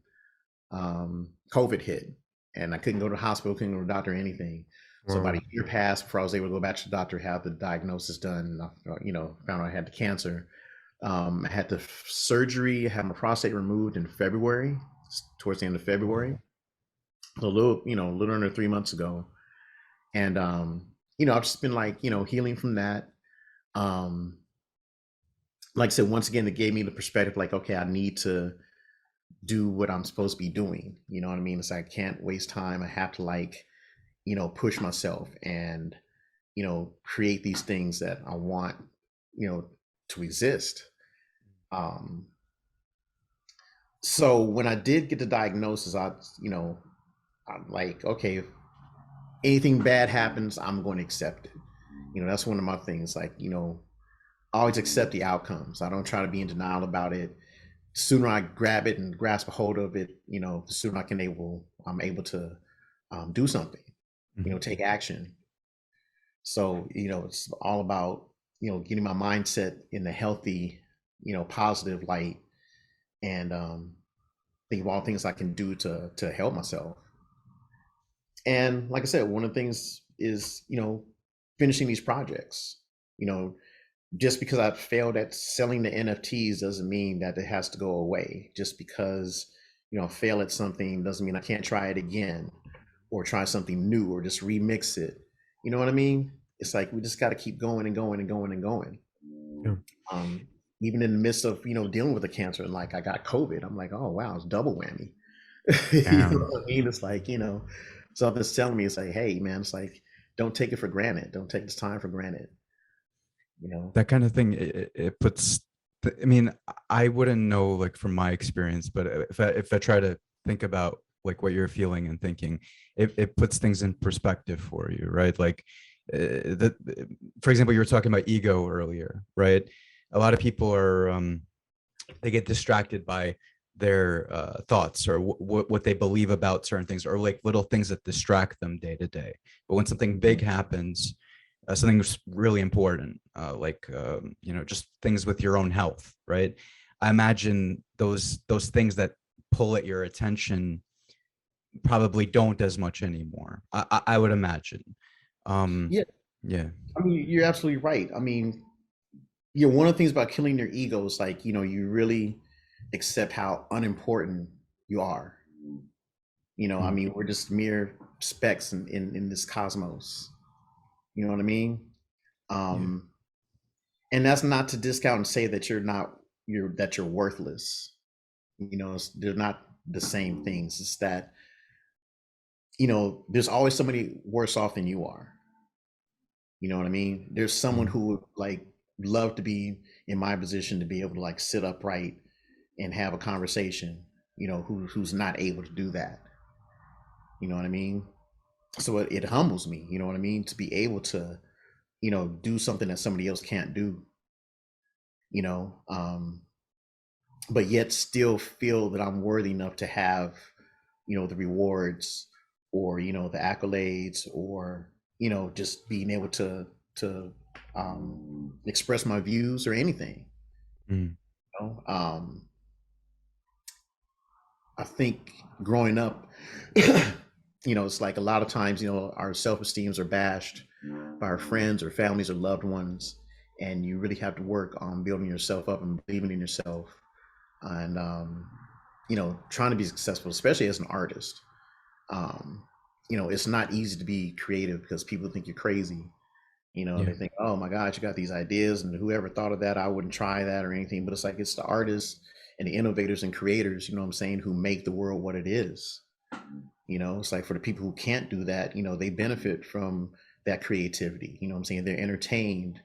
COVID hit, and I couldn't go to the hospital, couldn't go to the doctor or anything. So about a year passed before I was able to go back to the doctor, have the diagnosis done. Found out I had the cancer. I had the surgery, had my prostate removed in February, towards the end of February, a little under 3 months ago. And, I've just been like, healing from that. Like I said, once again, it gave me the perspective, like, okay, I need to do what I'm supposed to be doing. You know what I mean? It's like, I can't waste time. I have to push myself and, create these things that I want, to exist. So when I did get the diagnosis, I'm like, okay, if anything bad happens, I'm going to accept it. That's one of my things. Like, I always accept the outcomes. I don't try to be in denial about it. The sooner I grab it and grasp a hold of it, the sooner I'm able to do something, take action. So, it's all about, getting my mindset in a healthy, positive light, and think of all things I can do to help myself. And like I said, one of the things is, finishing these projects. Just because I failed at selling the NFTs doesn't mean that it has to go away. Just because, I fail at something doesn't mean I can't try it again, or try something new, or just remix it. You know what I mean? It's like we just got to keep going and going and going and going. Yeah. Even in the midst of, dealing with the cancer, and like I got COVID, I'm like, oh wow, it's double whammy. You know what I mean? It's like, something's telling me, it's like, hey man, it's like, don't take it for granted. Don't take this time for granted. That kind of thing, it puts, I mean, I wouldn't know, like from my experience, but if I try to think about like what you're feeling and thinking, it puts things in perspective for you, right? Like for example, you were talking about ego earlier, right? A lot of people are, they get distracted by their thoughts, or what they believe about certain things, or like little things that distract them day to day. But when something big happens, something really important, just things with your own health, right? I imagine those things that pull at your attention probably don't as much anymore. I would imagine. Yeah. I mean, you're absolutely right. I mean, one of the things about killing your ego is like, you really accept how unimportant you are. I mean, we're just mere specks in this cosmos. You know what I mean? And that's not to discount and say that you're worthless. They're not the same things. It's that, there's always somebody worse off than you are. You know what I mean? There's someone who would like love to be in my position, to be able to like sit upright and have a conversation, who's not able to do that. You know what I mean? So it humbles me, you know what I mean, to be able to, do something that somebody else can't do, but yet still feel that I'm worthy enough to have, the rewards, or, the accolades, or, just being able to express my views or anything. I think growing up, it's like a lot of times, our self-esteems are bashed by our friends or families or loved ones, and you really have to work on building yourself up and believing in yourself, and trying to be successful, especially as an artist. It's not easy to be creative because people think you're crazy. They think, oh my God, you got these ideas, and whoever thought of that, I wouldn't try that or anything. But it's like, it's the artists and the innovators and creators, who make the world what it is. It's like, for the people who can't do that, they benefit from that creativity. They're entertained.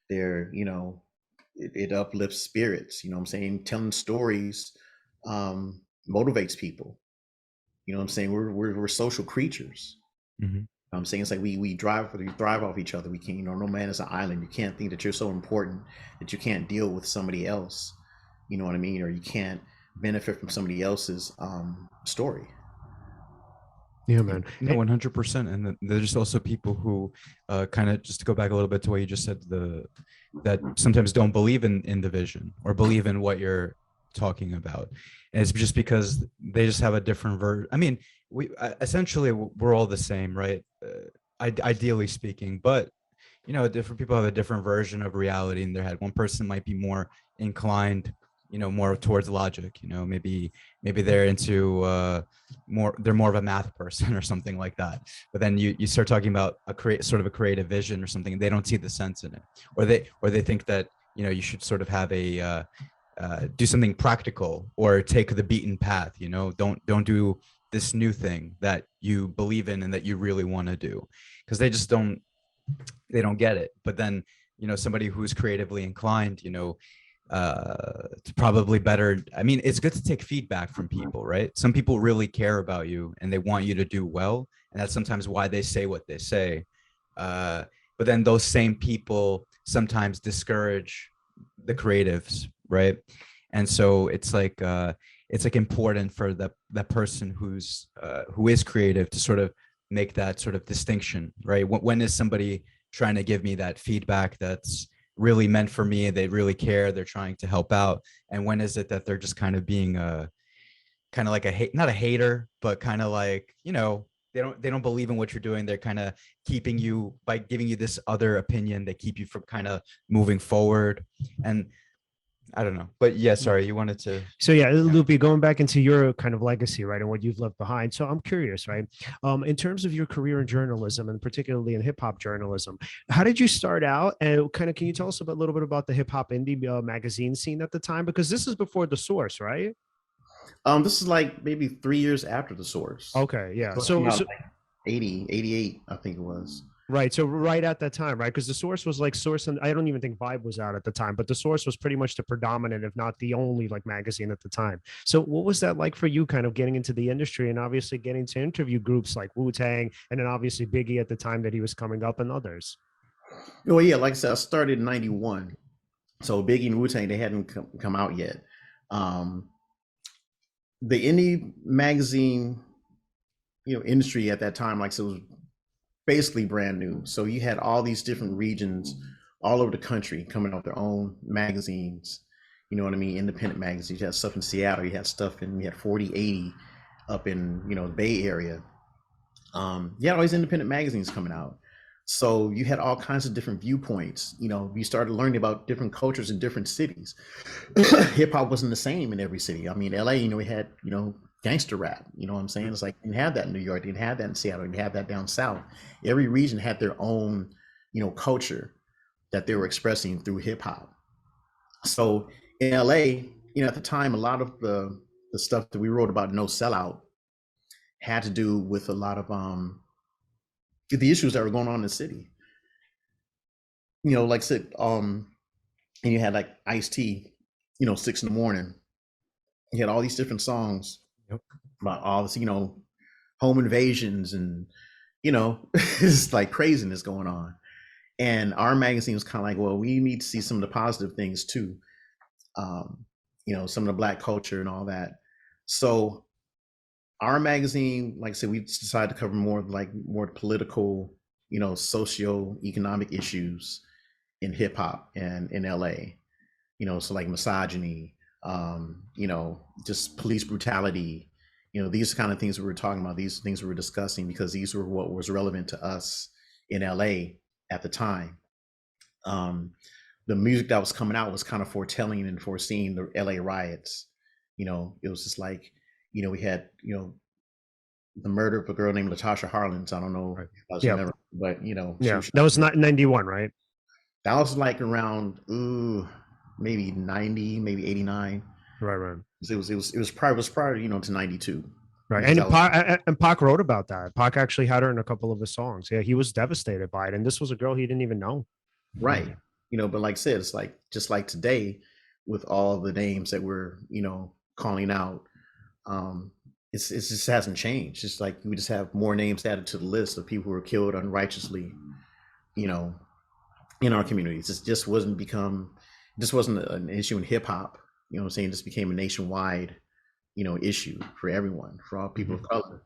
It uplifts spirits. Telling stories motivates people. We're social creatures. It's like we thrive off each other. We can, no man is an island. You can't think that you're so important that you can't deal with somebody else. You know what I mean? Or you can't benefit from somebody else's story. Yeah, man. No, 100%. And there's also people who kind of, just to go back a little bit to what you just said, that sometimes don't believe in the vision or believe in what you're talking about. And it's just because they just have a different version. I mean, essentially we're all the same, right? Ideally speaking, but different people have a different version of reality in their head. One person might be more inclined, more towards logic. Maybe they're into they're more of a math person or something like that. But then you start talking about a creative vision or something, and they don't see the sense in it, or they think that you should sort of have a do something practical, or take the beaten path. Don't do this new thing that you believe in and that you really want to do, because they just don't they don't get it. But then, somebody who's creatively inclined, it's probably better. I mean, it's good to take feedback from people, right? Some people really care about you and they want you to do well. And that's sometimes why they say what they say. But then those same people sometimes discourage the creatives, right? And so it's like important for that person who is creative to sort of make that sort of distinction, right? When is somebody trying to give me that feedback that's really meant for me, they really care, they're trying to help out, and when is it that they're just kind of being kind of like not a hater, but kind of like, they don't believe in what you're doing, they're kind of keeping you, by giving you this other opinion, they keep you from kind of moving forward. And I don't know, but yeah, sorry, you wanted to. So yeah, Loupy, going back into your kind of legacy, right, and what you've left behind. So I'm curious, right, in terms of your career in journalism, and particularly in hip hop journalism, how did you start out? And kind of, can you tell us a little bit about the hip hop indie magazine scene at the time? Because this is before The Source, right? This is like maybe 3 years after The Source. Okay, yeah. So Like 80, 88, I think it was. Right. So right at that time, right? Because The Source was like Source, and I don't even think Vibe was out at the time, but The Source was pretty much the predominant, if not the only, like magazine at the time. So what was that like for you, kind of getting into the industry and obviously getting to interview groups like Wu-Tang, and then obviously Biggie at the time that he was coming up, and others? Well, yeah, like I said, I started in 91. So Biggie and Wu-Tang, they hadn't come out yet. The indie magazine, industry at that time, like, so it was basically brand new. So you had all these different regions all over the country coming out with their own magazines. You know what I mean? Independent magazines. You had stuff in Seattle. You had stuff you had 4080 up in, the Bay Area. You had all these independent magazines coming out. So you had all kinds of different viewpoints. You started learning about different cultures in different cities. Hip hop wasn't the same in every city. I mean, LA, we had, gangster rap, you know what I'm saying? It's like, you didn't have that in New York, you didn't have that in Seattle, you didn't have that down south. Every region had their own, culture that they were expressing through hip hop. So in LA, at the time, a lot of the stuff that we wrote about No Sellout had to do with a lot of the issues that were going on in the city. Like I said, and you had like Ice-T, 6 in the morning. You had all these different songs about all this, home invasions and, it's like craziness going on. And our magazine was kind of like, well, we need to see some of the positive things too. Some of the Black culture and all that. So our magazine, like I said, we decided to cover more political, socio-economic issues in hip hop and in LA, so like misogyny, just police brutality, these kind of things we were talking about, these things we were discussing, because these were what was relevant to us in LA at the time. The music that was coming out was kind of foretelling and foreseeing the LA riots. It was just like, we had, the murder of a girl named Latasha Harlins. I don't know. Right. Yeah. But yeah, that was not 91, right? That was like around maybe 90, maybe 89. Right. It was probably to 92. Right. And Pac wrote about that. Pac actually had her in a couple of his songs. Yeah, he was devastated by it. And this was a girl he didn't even know. Right. But like I said, it's like just like today with all the names that we're, calling out. It just hasn't changed. It's like we just have more names added to the list of people who were killed unrighteously, in our communities. It just wasn't an issue in hip hop. You know what I'm saying? It just became a nationwide, issue for everyone, for all people of color.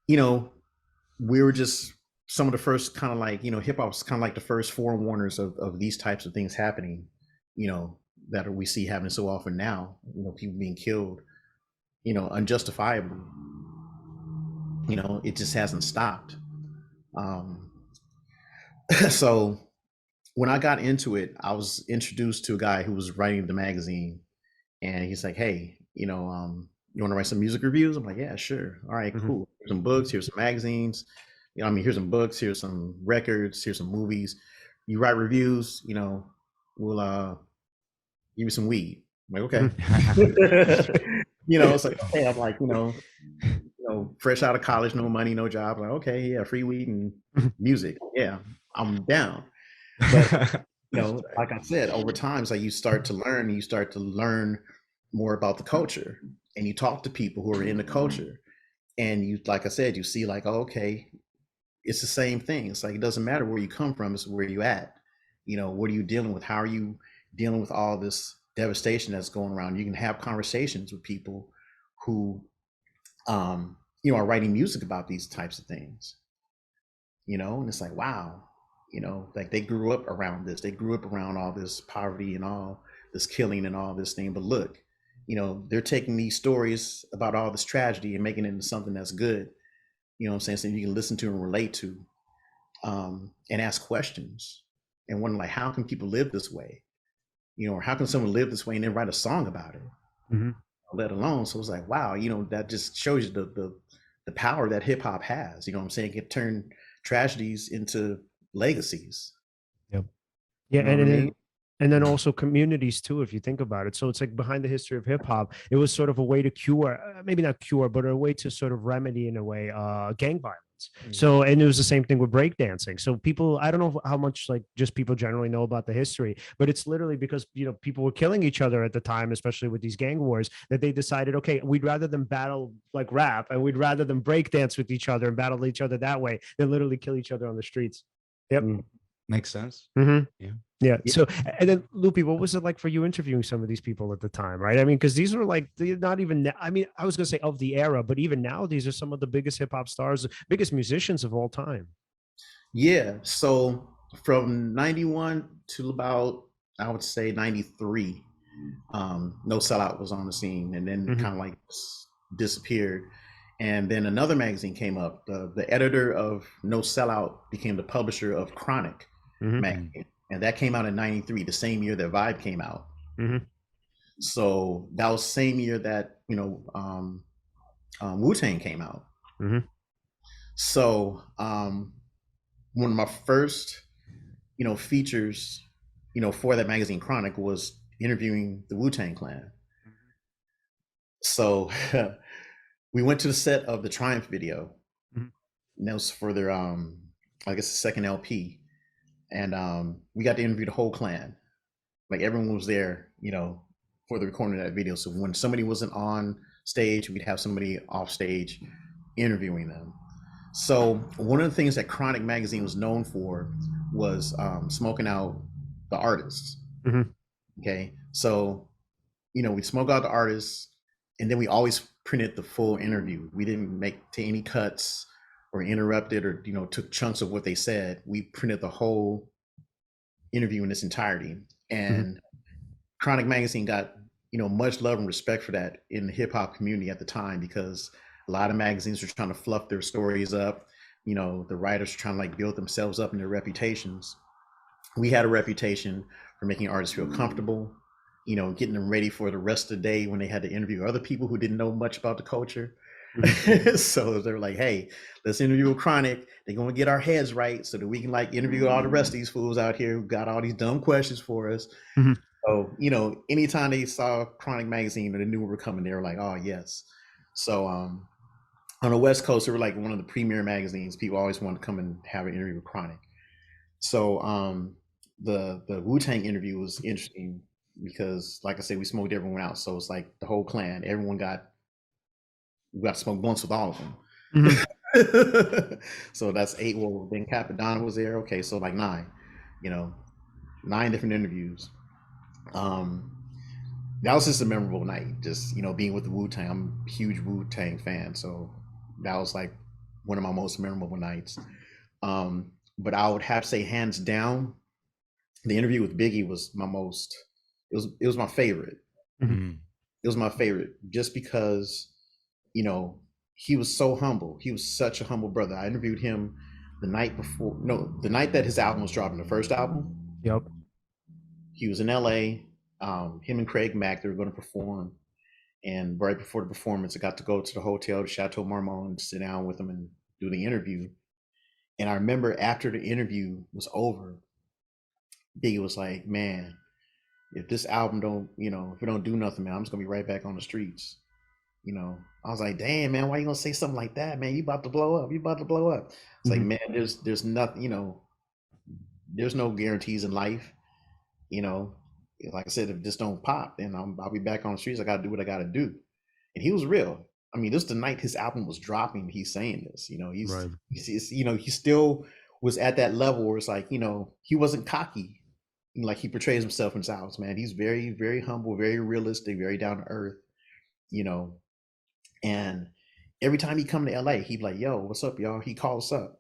We were just some of the first kind of like, hip hop was kind of like the first forewarners of these types of things happening, that we see happening so often now, people being killed, unjustifiably. It just hasn't stopped. So when I got into it, I was introduced to a guy who was writing the magazine, and he's like, hey, you want to write some music reviews? I'm like, yeah, sure. All right, cool. Here's some books, here's some magazines. Here's some books, here's some records, here's some movies. You write reviews, we'll give you some weed. I'm like, okay. It's like, hey, I'm like, fresh out of college, no money, no job. Like, okay, yeah, free weed and music. Yeah, I'm down. But like I said, over time, it's like you start to learn more about the culture, and you talk to people who are in the culture, and you, like I said, you see like, oh, okay, it's the same thing. It's like, it doesn't matter where you come from, it's where you at. What are you dealing with? How are you dealing with all this devastation that's going around? You can have conversations with people who are writing music about these types of things, and it's like, wow, like they grew up around this. They grew up around all this poverty and all this killing and all this thing. But look, they're taking these stories about all this tragedy and making it into something that's good. You know what I'm saying? Something you can listen to and relate to, and ask questions and wonder, like, how can people live this way? Or how can someone live this way and then write a song about it? Mm-hmm. Let alone, so it's like, wow, that just shows you the power that hip hop has. You know what I'm saying? It can turn tragedies into legacies. Yep. Yeah, You know what I mean? and then also communities too, if you think about it. So it's like, behind the history of hip hop, it was sort of a way to cure, maybe not cure, but a way to sort of remedy, in a way, gang violence. So, and it was the same thing with breakdancing. So people, I don't know how much like just people generally know about the history, but it's literally because, people were killing each other at the time, especially with these gang wars, that they decided, okay, we'd rather them battle like rap, and we'd rather them breakdance with each other and battle each other that way than literally kill each other on the streets. Yep. Makes sense. Mm-hmm. Yeah. Yeah. So, and then Loupy, what was it like for you interviewing some of these people at the time, right? I mean, because these were like, they're not even, I mean, I was going to say of the era, but even now, these are some of the biggest hip hop stars, biggest musicians of all time. Yeah. So from 91 to about, I would say 93, No Sellout was on the scene, and then kind of like disappeared. And then another magazine came up. The editor of No Sellout became the publisher of Kronick Magazine. And that came out in 93, the same year that Vibe came out. So that was the same year that, Wu-Tang came out. So one of my first, features, for that magazine Kronick was interviewing the Wu-Tang Clan. So we went to the set of the Triumph video. And that was for their, I guess, the second LP. And we got to interview the whole clan. Like, everyone was there, for the recording of that video. So when somebody wasn't on stage, we'd have somebody off stage interviewing them. So one of the things that Kronick Magazine was known for was smoking out the artists. Okay, so we'd smoke out the artists, and then we always printed the full interview. We didn't make any cuts or interrupted or took chunks of what they said. We printed the whole interview in its entirety. And Kronick Magazine got much love and respect for that in the hip hop community at the time, because a lot of magazines were trying to fluff their stories up. The writers were trying to like build themselves up in their reputations. We had a reputation for making artists feel comfortable, getting them ready for the rest of the day when they had to interview other people who didn't know much about the culture. So they're like, hey, let's interview a Kronick. They're going to get our heads right so that we can like interview all the rest of these fools out here who got all these dumb questions for us. So, anytime they saw Kronick Magazine or they knew we were coming, they were like, oh, yes. So on the West Coast, they were like one of the premier magazines. People always wanted to come and have an interview with Kronick. So the Wu-Tang interview was interesting because, like I said, we smoked everyone out. So it's like the whole clan, we got to smoke blunts with all of them. So that's 8. Well, then Capadonna was there. Okay, so like 9, 9 different interviews. That was just a memorable night, just being with the Wu-Tang. I'm a huge Wu-Tang fan, so that was like one of my most memorable nights. But I would have to say, hands down, the interview with Biggie was it was my favorite. It was my favorite just because he was so humble. He was such a humble brother. I interviewed him the night that his album was dropping, the first album. Yep. He was in LA. Him and Craig Mack, they were going to perform. And right before the performance, I got to go to the hotel, the Chateau Marmont, and sit down with him and do the interview. And I remember after the interview was over, Biggie was like, man, if this album don't, if it don't do nothing, man, I'm just going to be right back on the streets. You know, I was like, damn, man, why you gonna say something like that, man? You about to blow up. You about to blow up. It's like, man, there's nothing, you know, there's no guarantees in life. You know, like I said, if this don't pop, then I'll be back on the streets. I gotta do what I gotta do. And he was real. I mean, this is the night his album was dropping. He's saying this. You know, he's you know, he still was at that level where it's like, you know, he wasn't cocky, like he portrays himself in his albums. Man, he's very, very humble, very realistic, very down to earth. You know, and every time he come to LA, he'd be like, "Yo, what's up, y'all?" He calls us up.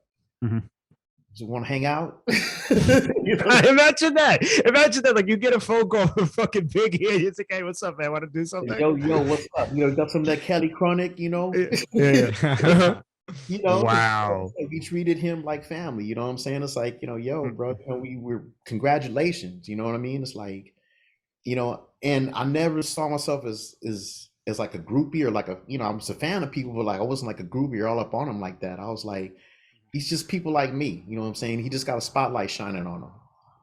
Just want to hang out. You know? Imagine that. Imagine that. Like you get a phone call from fucking Biggie, and it's like, "Hey, what's up, man? Want to do something?" Yo, what's up? You know, got some of that Kelly Kronick. You know. You know. Wow. We treated him like family. You know what I'm saying? It's like, you know, yo, bro. You know, we were congratulations. You know what I mean? It's like, you know, and I never saw myself as like a groupie or like a, you know, I was a fan of people, but like I wasn't like a groupie or all up on him like that. I was like, he's just people like me. You know what I'm saying? He just got a spotlight shining on him.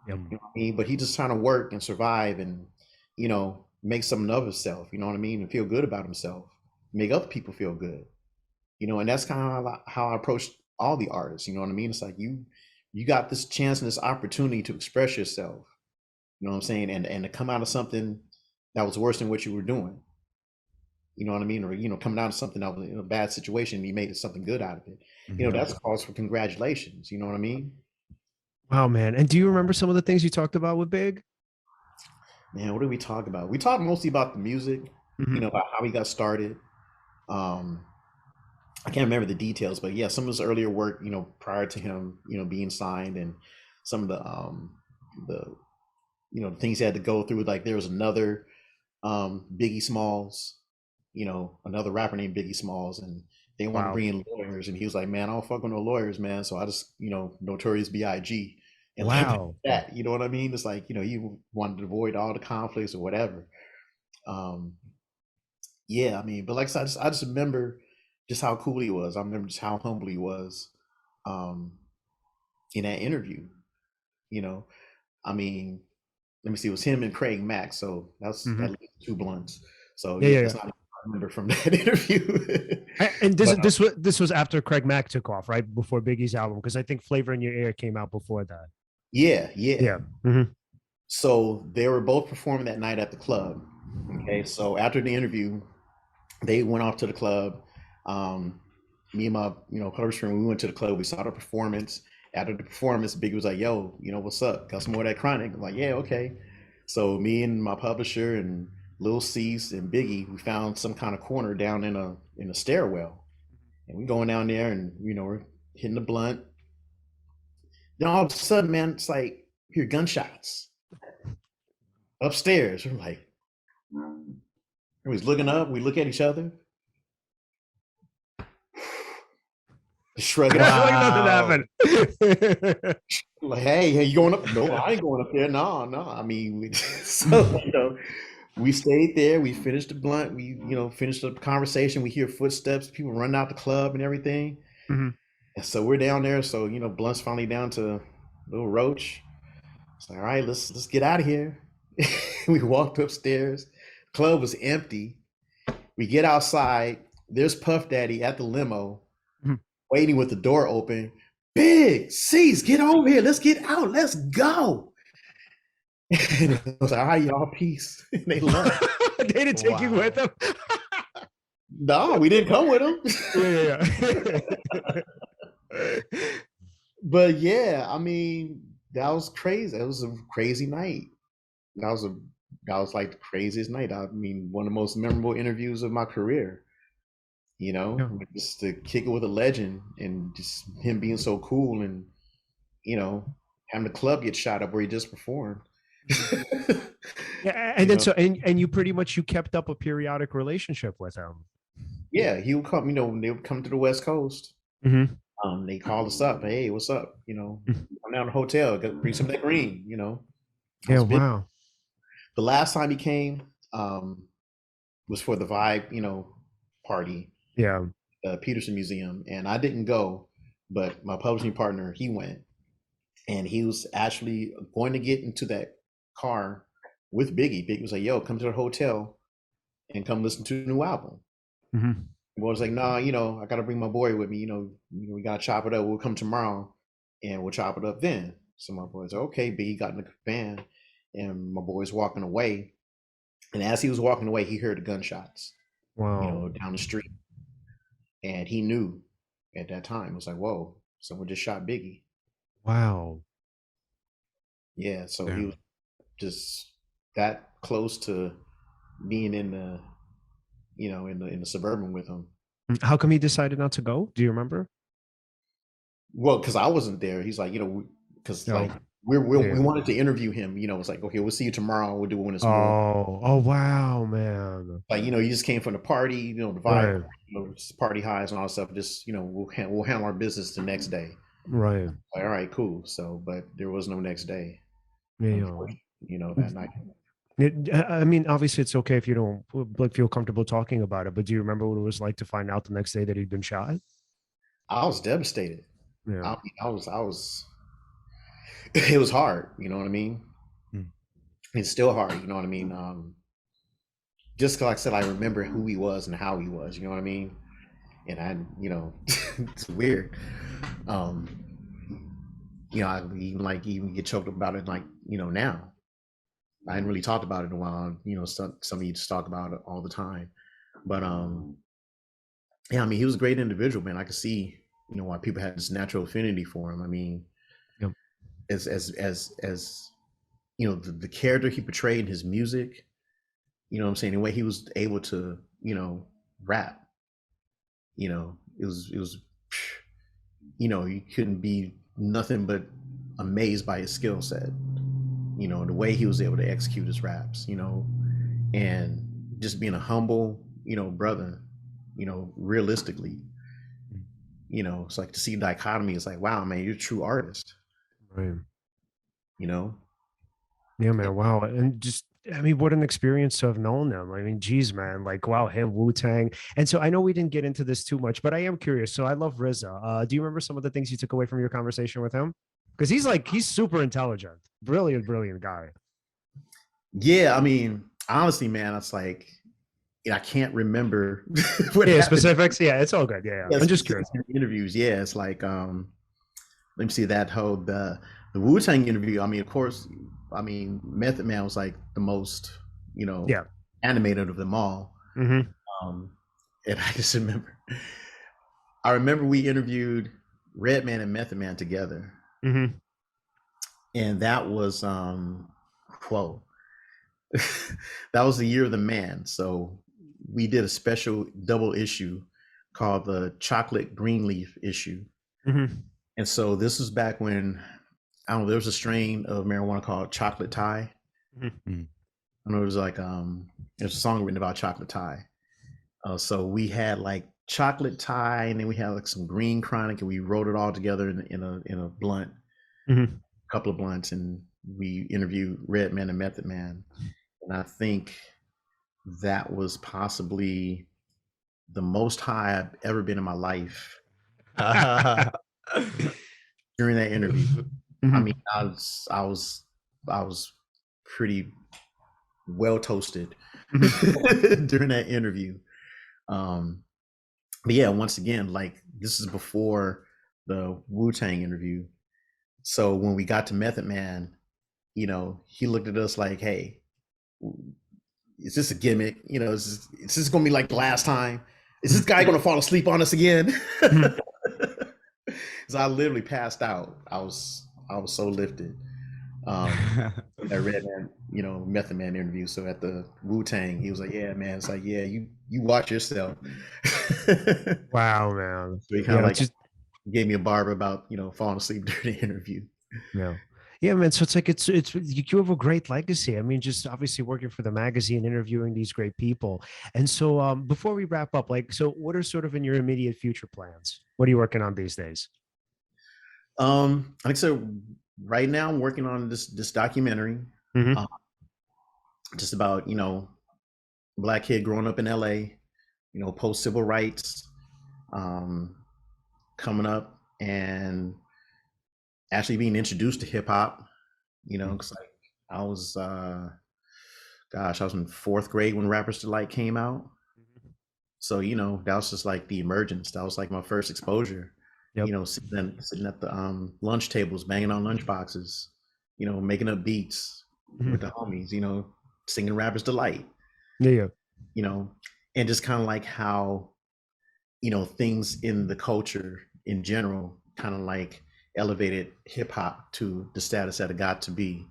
Yep. You know what I mean? But he just trying to work and survive and, you know, make something of himself. You know what I mean? And feel good about himself. Make other people feel good. You know, and that's kind of how I approach all the artists. You know what I mean? It's like you got this chance and this opportunity to express yourself. You know what I'm saying? And to come out of something that was worse than what you were doing. You know what I mean? Or, you know, coming out of something that was in a bad situation, you made something good out of it. You know, that's cause for congratulations. You know what I mean? Wow, man. And do you remember some of the things you talked about with Big? Man, what did we talk about? We talked mostly about the music, you know, about how he got started. I can't remember the details, but yeah, some of his earlier work, you know, prior to him, you know, being signed, and some of the you know, the things he had to go through. Like there was another Biggie Smalls, you know, another rapper named Biggie Smalls, and they want to bring in lawyers, and he was like, "Man, I don't fuck with no lawyers, man." So I just, you know, Notorious B.I.G. and that, you know what I mean? It's like, you know, you wanted to avoid all the conflicts or whatever. Yeah, I mean, but like I said, I just remember just how cool he was. I remember just how humble he was um, in that interview. You know, I mean, let me see, it was him and Craig Mack, so that's at least two blunts. So yeah, that's not what I remember from that interview. And this was after Craig Mack took off, right before Biggie's album, because I think Flavor in Your Ear came out before that. Yeah. So they were both performing that night at the club. Okay, so after the interview, they went off to the club. Me and my, you know, publisher, we went to the club. We saw the performance. After the performance, Biggie was like, "Yo, you know, what's up? Got some more of that Kronick?" I'm like, "Yeah, okay." So me and my publisher and Lil Cease and Biggie, we found some kind of corner down in a stairwell, and we going down there, and you know, we're hitting the blunt. Then all of a sudden, man, it's like hear gunshots upstairs. We're like, everybody's looking up. We look at each other. Shrug it off. Like nothing happened. Like, hey, you going up? No, I ain't going up there. No. I mean, so you know, we stayed there. We finished the blunt. We, you know, finished the conversation. We hear footsteps, people running out the club and everything. And so we're down there. So you know, blunt's finally down to Little Roach. It's like, all right, let's get out of here. We walked upstairs. Club was empty. We get outside. There's Puff Daddy at the limo, waiting with the door open. Big C's, get over here. Let's get out. Let's go. And I was like, all right, y'all, peace. And they left. They didn't take you with them. No, we didn't come with them. But yeah, I mean, that was crazy. It was a crazy night. That was like the craziest night. I mean, one of the most memorable interviews of my career. You know, just to kick it with a legend, and just him being so cool, and you know, having the club get shot up where he just performed. Yeah, and then so and you pretty much you kept up a periodic relationship with him. Yeah, he would come. You know, when they would come to the West Coast, they called us up. Hey, what's up? You know, come down to the hotel, bring some of that green. You know. Yeah. Wow. The last time he came was for the Vibe, you know, party. Yeah. Peterson Museum, and I didn't go, but my publishing partner, he went, and he was actually going to get into that car with Biggie. Biggie was like, "Yo, come to the hotel and come listen to the new album." The boy was like, nah, I gotta bring my boy with me. We gotta chop it up. We'll come tomorrow and we'll chop it up then. So my boy's like, okay, B got in the van and my boy's walking away. And as he was walking away, he heard the gunshots, Wow. down the street. And he knew at that time, it was like, whoa, someone just shot Biggie. Wow. Yeah, so Yeah. he was just that close to being in the, in the suburban with him. How come he decided not to go? Do you remember? Well, because I wasn't there. He's like, because No. like we Yeah. wanted to interview him. It's like, okay, we'll see you tomorrow. We'll do it when it's more. Oh, wow, man. Like, you just came from the party, the vibe, Right. party highs and all that stuff. Just, we'll handle our business the next day. Right. Like, all right, cool. So, but there was no next day, Yeah. unfortunately, that night. I mean, obviously, it's okay if you don't like feel comfortable talking about it. But do you remember what it was like to find out the next day that he'd been shot? I was devastated. Yeah. I was. It was hard. You know what I mean? Mm. It's still hard. You know what I mean? Just like I said, I remember who he was and how he was. You know what I mean? And I, it's weird. I even get choked about it. Like, now. I hadn't really talked about it in a while. Some of you just talk about it all the time. But yeah, I mean, he was a great individual, man. I could see, why people had this natural affinity for him. I mean, Yep. as the character he portrayed in his music, what I'm saying, the way he was able to, rap, it was, you couldn't be nothing but amazed by his skill set. The way he was able to execute his raps, and just being a humble, brother, realistically, it's like to see dichotomy. It's like, wow, man, you're a true artist, Right. Yeah, man. Wow. And just, I mean, what an experience to have known them. I mean, geez, man, like, wow, him, Wu-Tang. And so I know we didn't get into this too much, but I am curious. So I love RZA. Do you remember some of the things you took away from your conversation with him? Because he's super intelligent, brilliant guy. Yeah, I mean, honestly, man, it's like, I can't remember what specifics. Yeah, it's all good. Yeah. I'm just curious. Interviews. Yeah, it's like, let me see that whole the Wu-Tang interview. I mean, of course, Method Man was like the most, animated of them all. Mm-hmm. And I just I remember we interviewed Redman and Method Man together. Mm-hmm. And that was, whoa, that was the year of the man. So we did a special double issue called the Chocolate Greenleaf issue. Mm-hmm. And so this was back when, I don't know, there was a strain of marijuana called Chocolate Thai. Mm-hmm. I know it was like, there's a song written about Chocolate Thai. So we had like Chocolate Thai, and then we had like some green Kronick, and we wrote it all together in a blunt, a couple of blunts, and we interviewed Redman and Method Man. And I think that was possibly the most high I've ever been in my life during that interview. I mean, I was pretty well toasted during that interview. But yeah, once again, like, this is before the Wu-Tang interview. So when we got to Method Man, he looked at us like, hey, is this a gimmick? Is this gonna be like the last time? Is this guy gonna fall asleep on us again? So I literally passed out. I was so lifted. That Redman, Method Man interview. So at the Wu-Tang, he was like, yeah, man. It's like, yeah, you watch yourself. Wow, man. So he kind of gave me a barber about, falling asleep during the interview. Yeah, man. So it's like, it's you have a great legacy. I mean, just obviously working for the magazine, interviewing these great people. And so before we wrap up, like, so what are sort of in your immediate future plans? What are you working on these days? Like I said, right now I'm working on this documentary, just about, Black kid growing up in LA, post civil rights, coming up and actually being introduced to hip hop, because like I was, I was in 4th grade when Rappers Delight came out. So, that was just like the emergence. That was like my first exposure. Yep. Sitting at the lunch tables, banging on lunch boxes, making up beats with the homies, singing Rapper's Delight, Yeah. And just kind of like how, things in the culture in general kind of like elevated hip hop to the status that it got to be,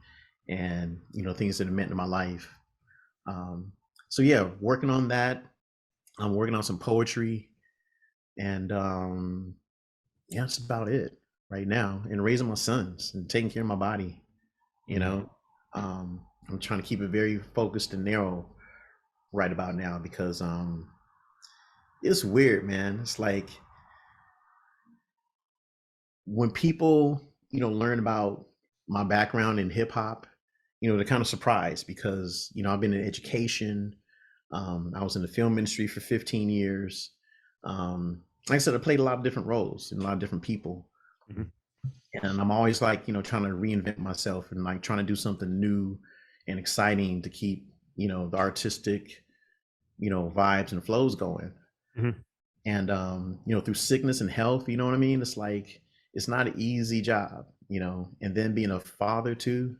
and, things that it meant in my life. So yeah, working on that. I'm working on some poetry, and yeah, that's about it right now. And raising my sons and taking care of my body. I'm trying to keep it very focused and narrow right about now, because it's weird, man. It's like when people, learn about my background in hip hop, they're kind of surprised, because, I've been in education. I was in the film industry for 15 years. Like I said, I played a lot of different roles and a lot of different people. And I'm always like, trying to reinvent myself and like trying to do something new and exciting to keep, the artistic, vibes and flows going. And, through sickness and health, you know what I mean? It's like, it's not an easy job, and then being a father too.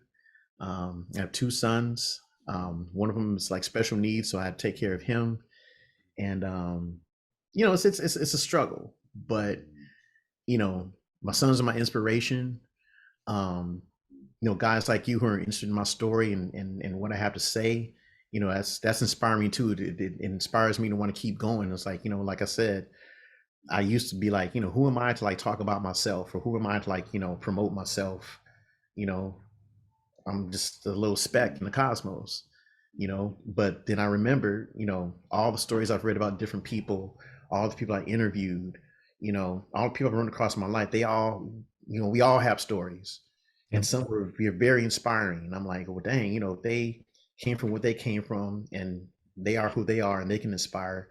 I have two sons. One of them is like special needs, so I have to take care of him. And, it's a struggle, but, my sons are my inspiration. Guys like you who are interested in my story and what I have to say, that's inspiring too. It inspires me to want to keep going. It's like, like I said, I used to be like, who am I to like talk about myself, or who am I to like, promote myself? I'm just a little speck in the cosmos, but then I remember, all the stories I've read about different people, all the people I interviewed, all the people I've run across in my life, they all, we all have stories, and some were very inspiring. And I'm like, well, dang, they came from what they came from, and they are who they are, and they can inspire.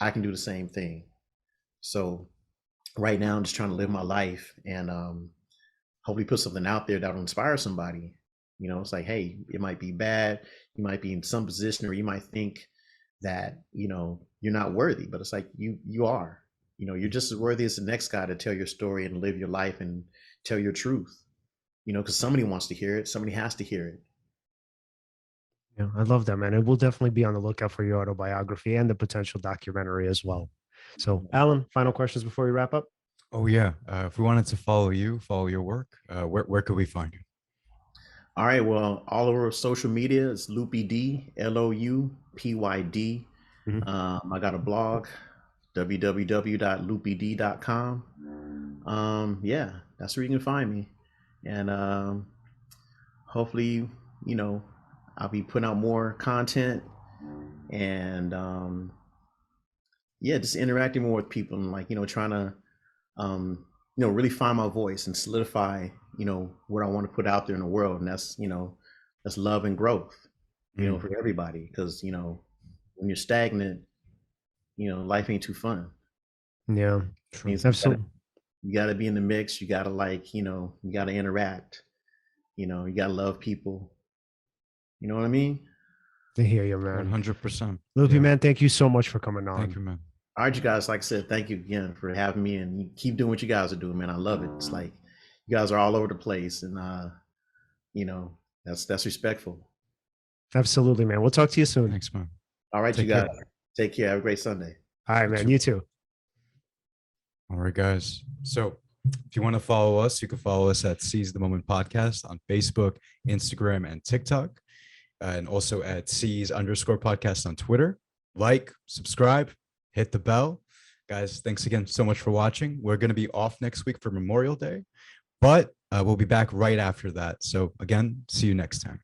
I can do the same thing. So right now I'm just trying to live my life, and hopefully put something out there that will inspire somebody. It's like, hey, it might be bad, you might be in some position, or you might think that, you're not worthy, but it's like you are. You're just as worthy as the next guy to tell your story and live your life and tell your truth. Because somebody wants to hear it, somebody has to hear it. Yeah, I love that, man. And we'll definitely be on the lookout for your autobiography and the potential documentary as well. So, Alan, final questions before we wrap up? Oh yeah. If we wanted to follow you, follow your work, where could we find you? All right. Well, all over social media is Loupy D, Loupyd. I got a blog, www.loupyd.com. Yeah, that's where you can find me. And hopefully, I'll be putting out more content, and yeah, just interacting more with people, and like, trying to really find my voice and solidify, what I want to put out there in the world. And that's, that's love and growth, for everybody. Because, when you're stagnant, life ain't too fun. Yeah, absolutely. You gotta be in the mix. You gotta like, you gotta interact. You gotta love people. You know what I mean? I hear you, man. 100%. Loupy, man, thank you so much for coming on. Thank you, man. All right, you guys, like I said, thank you again for having me, and you keep doing what you guys are doing, man. I love it. It's like you guys are all over the place, and that's respectful. Absolutely, man. We'll talk to you soon. Thanks, man. All right, you guys. Take care. Have a great Sunday. All right, man. You too. All right, guys. So if you want to follow us, you can follow us at Seize the Moment Podcast on Facebook, Instagram, and TikTok. And also at Seize_podcast on Twitter. Like, subscribe, hit the bell. Guys, thanks again so much for watching. We're going to be off next week for Memorial Day, but we'll be back right after that. So again, see you next time.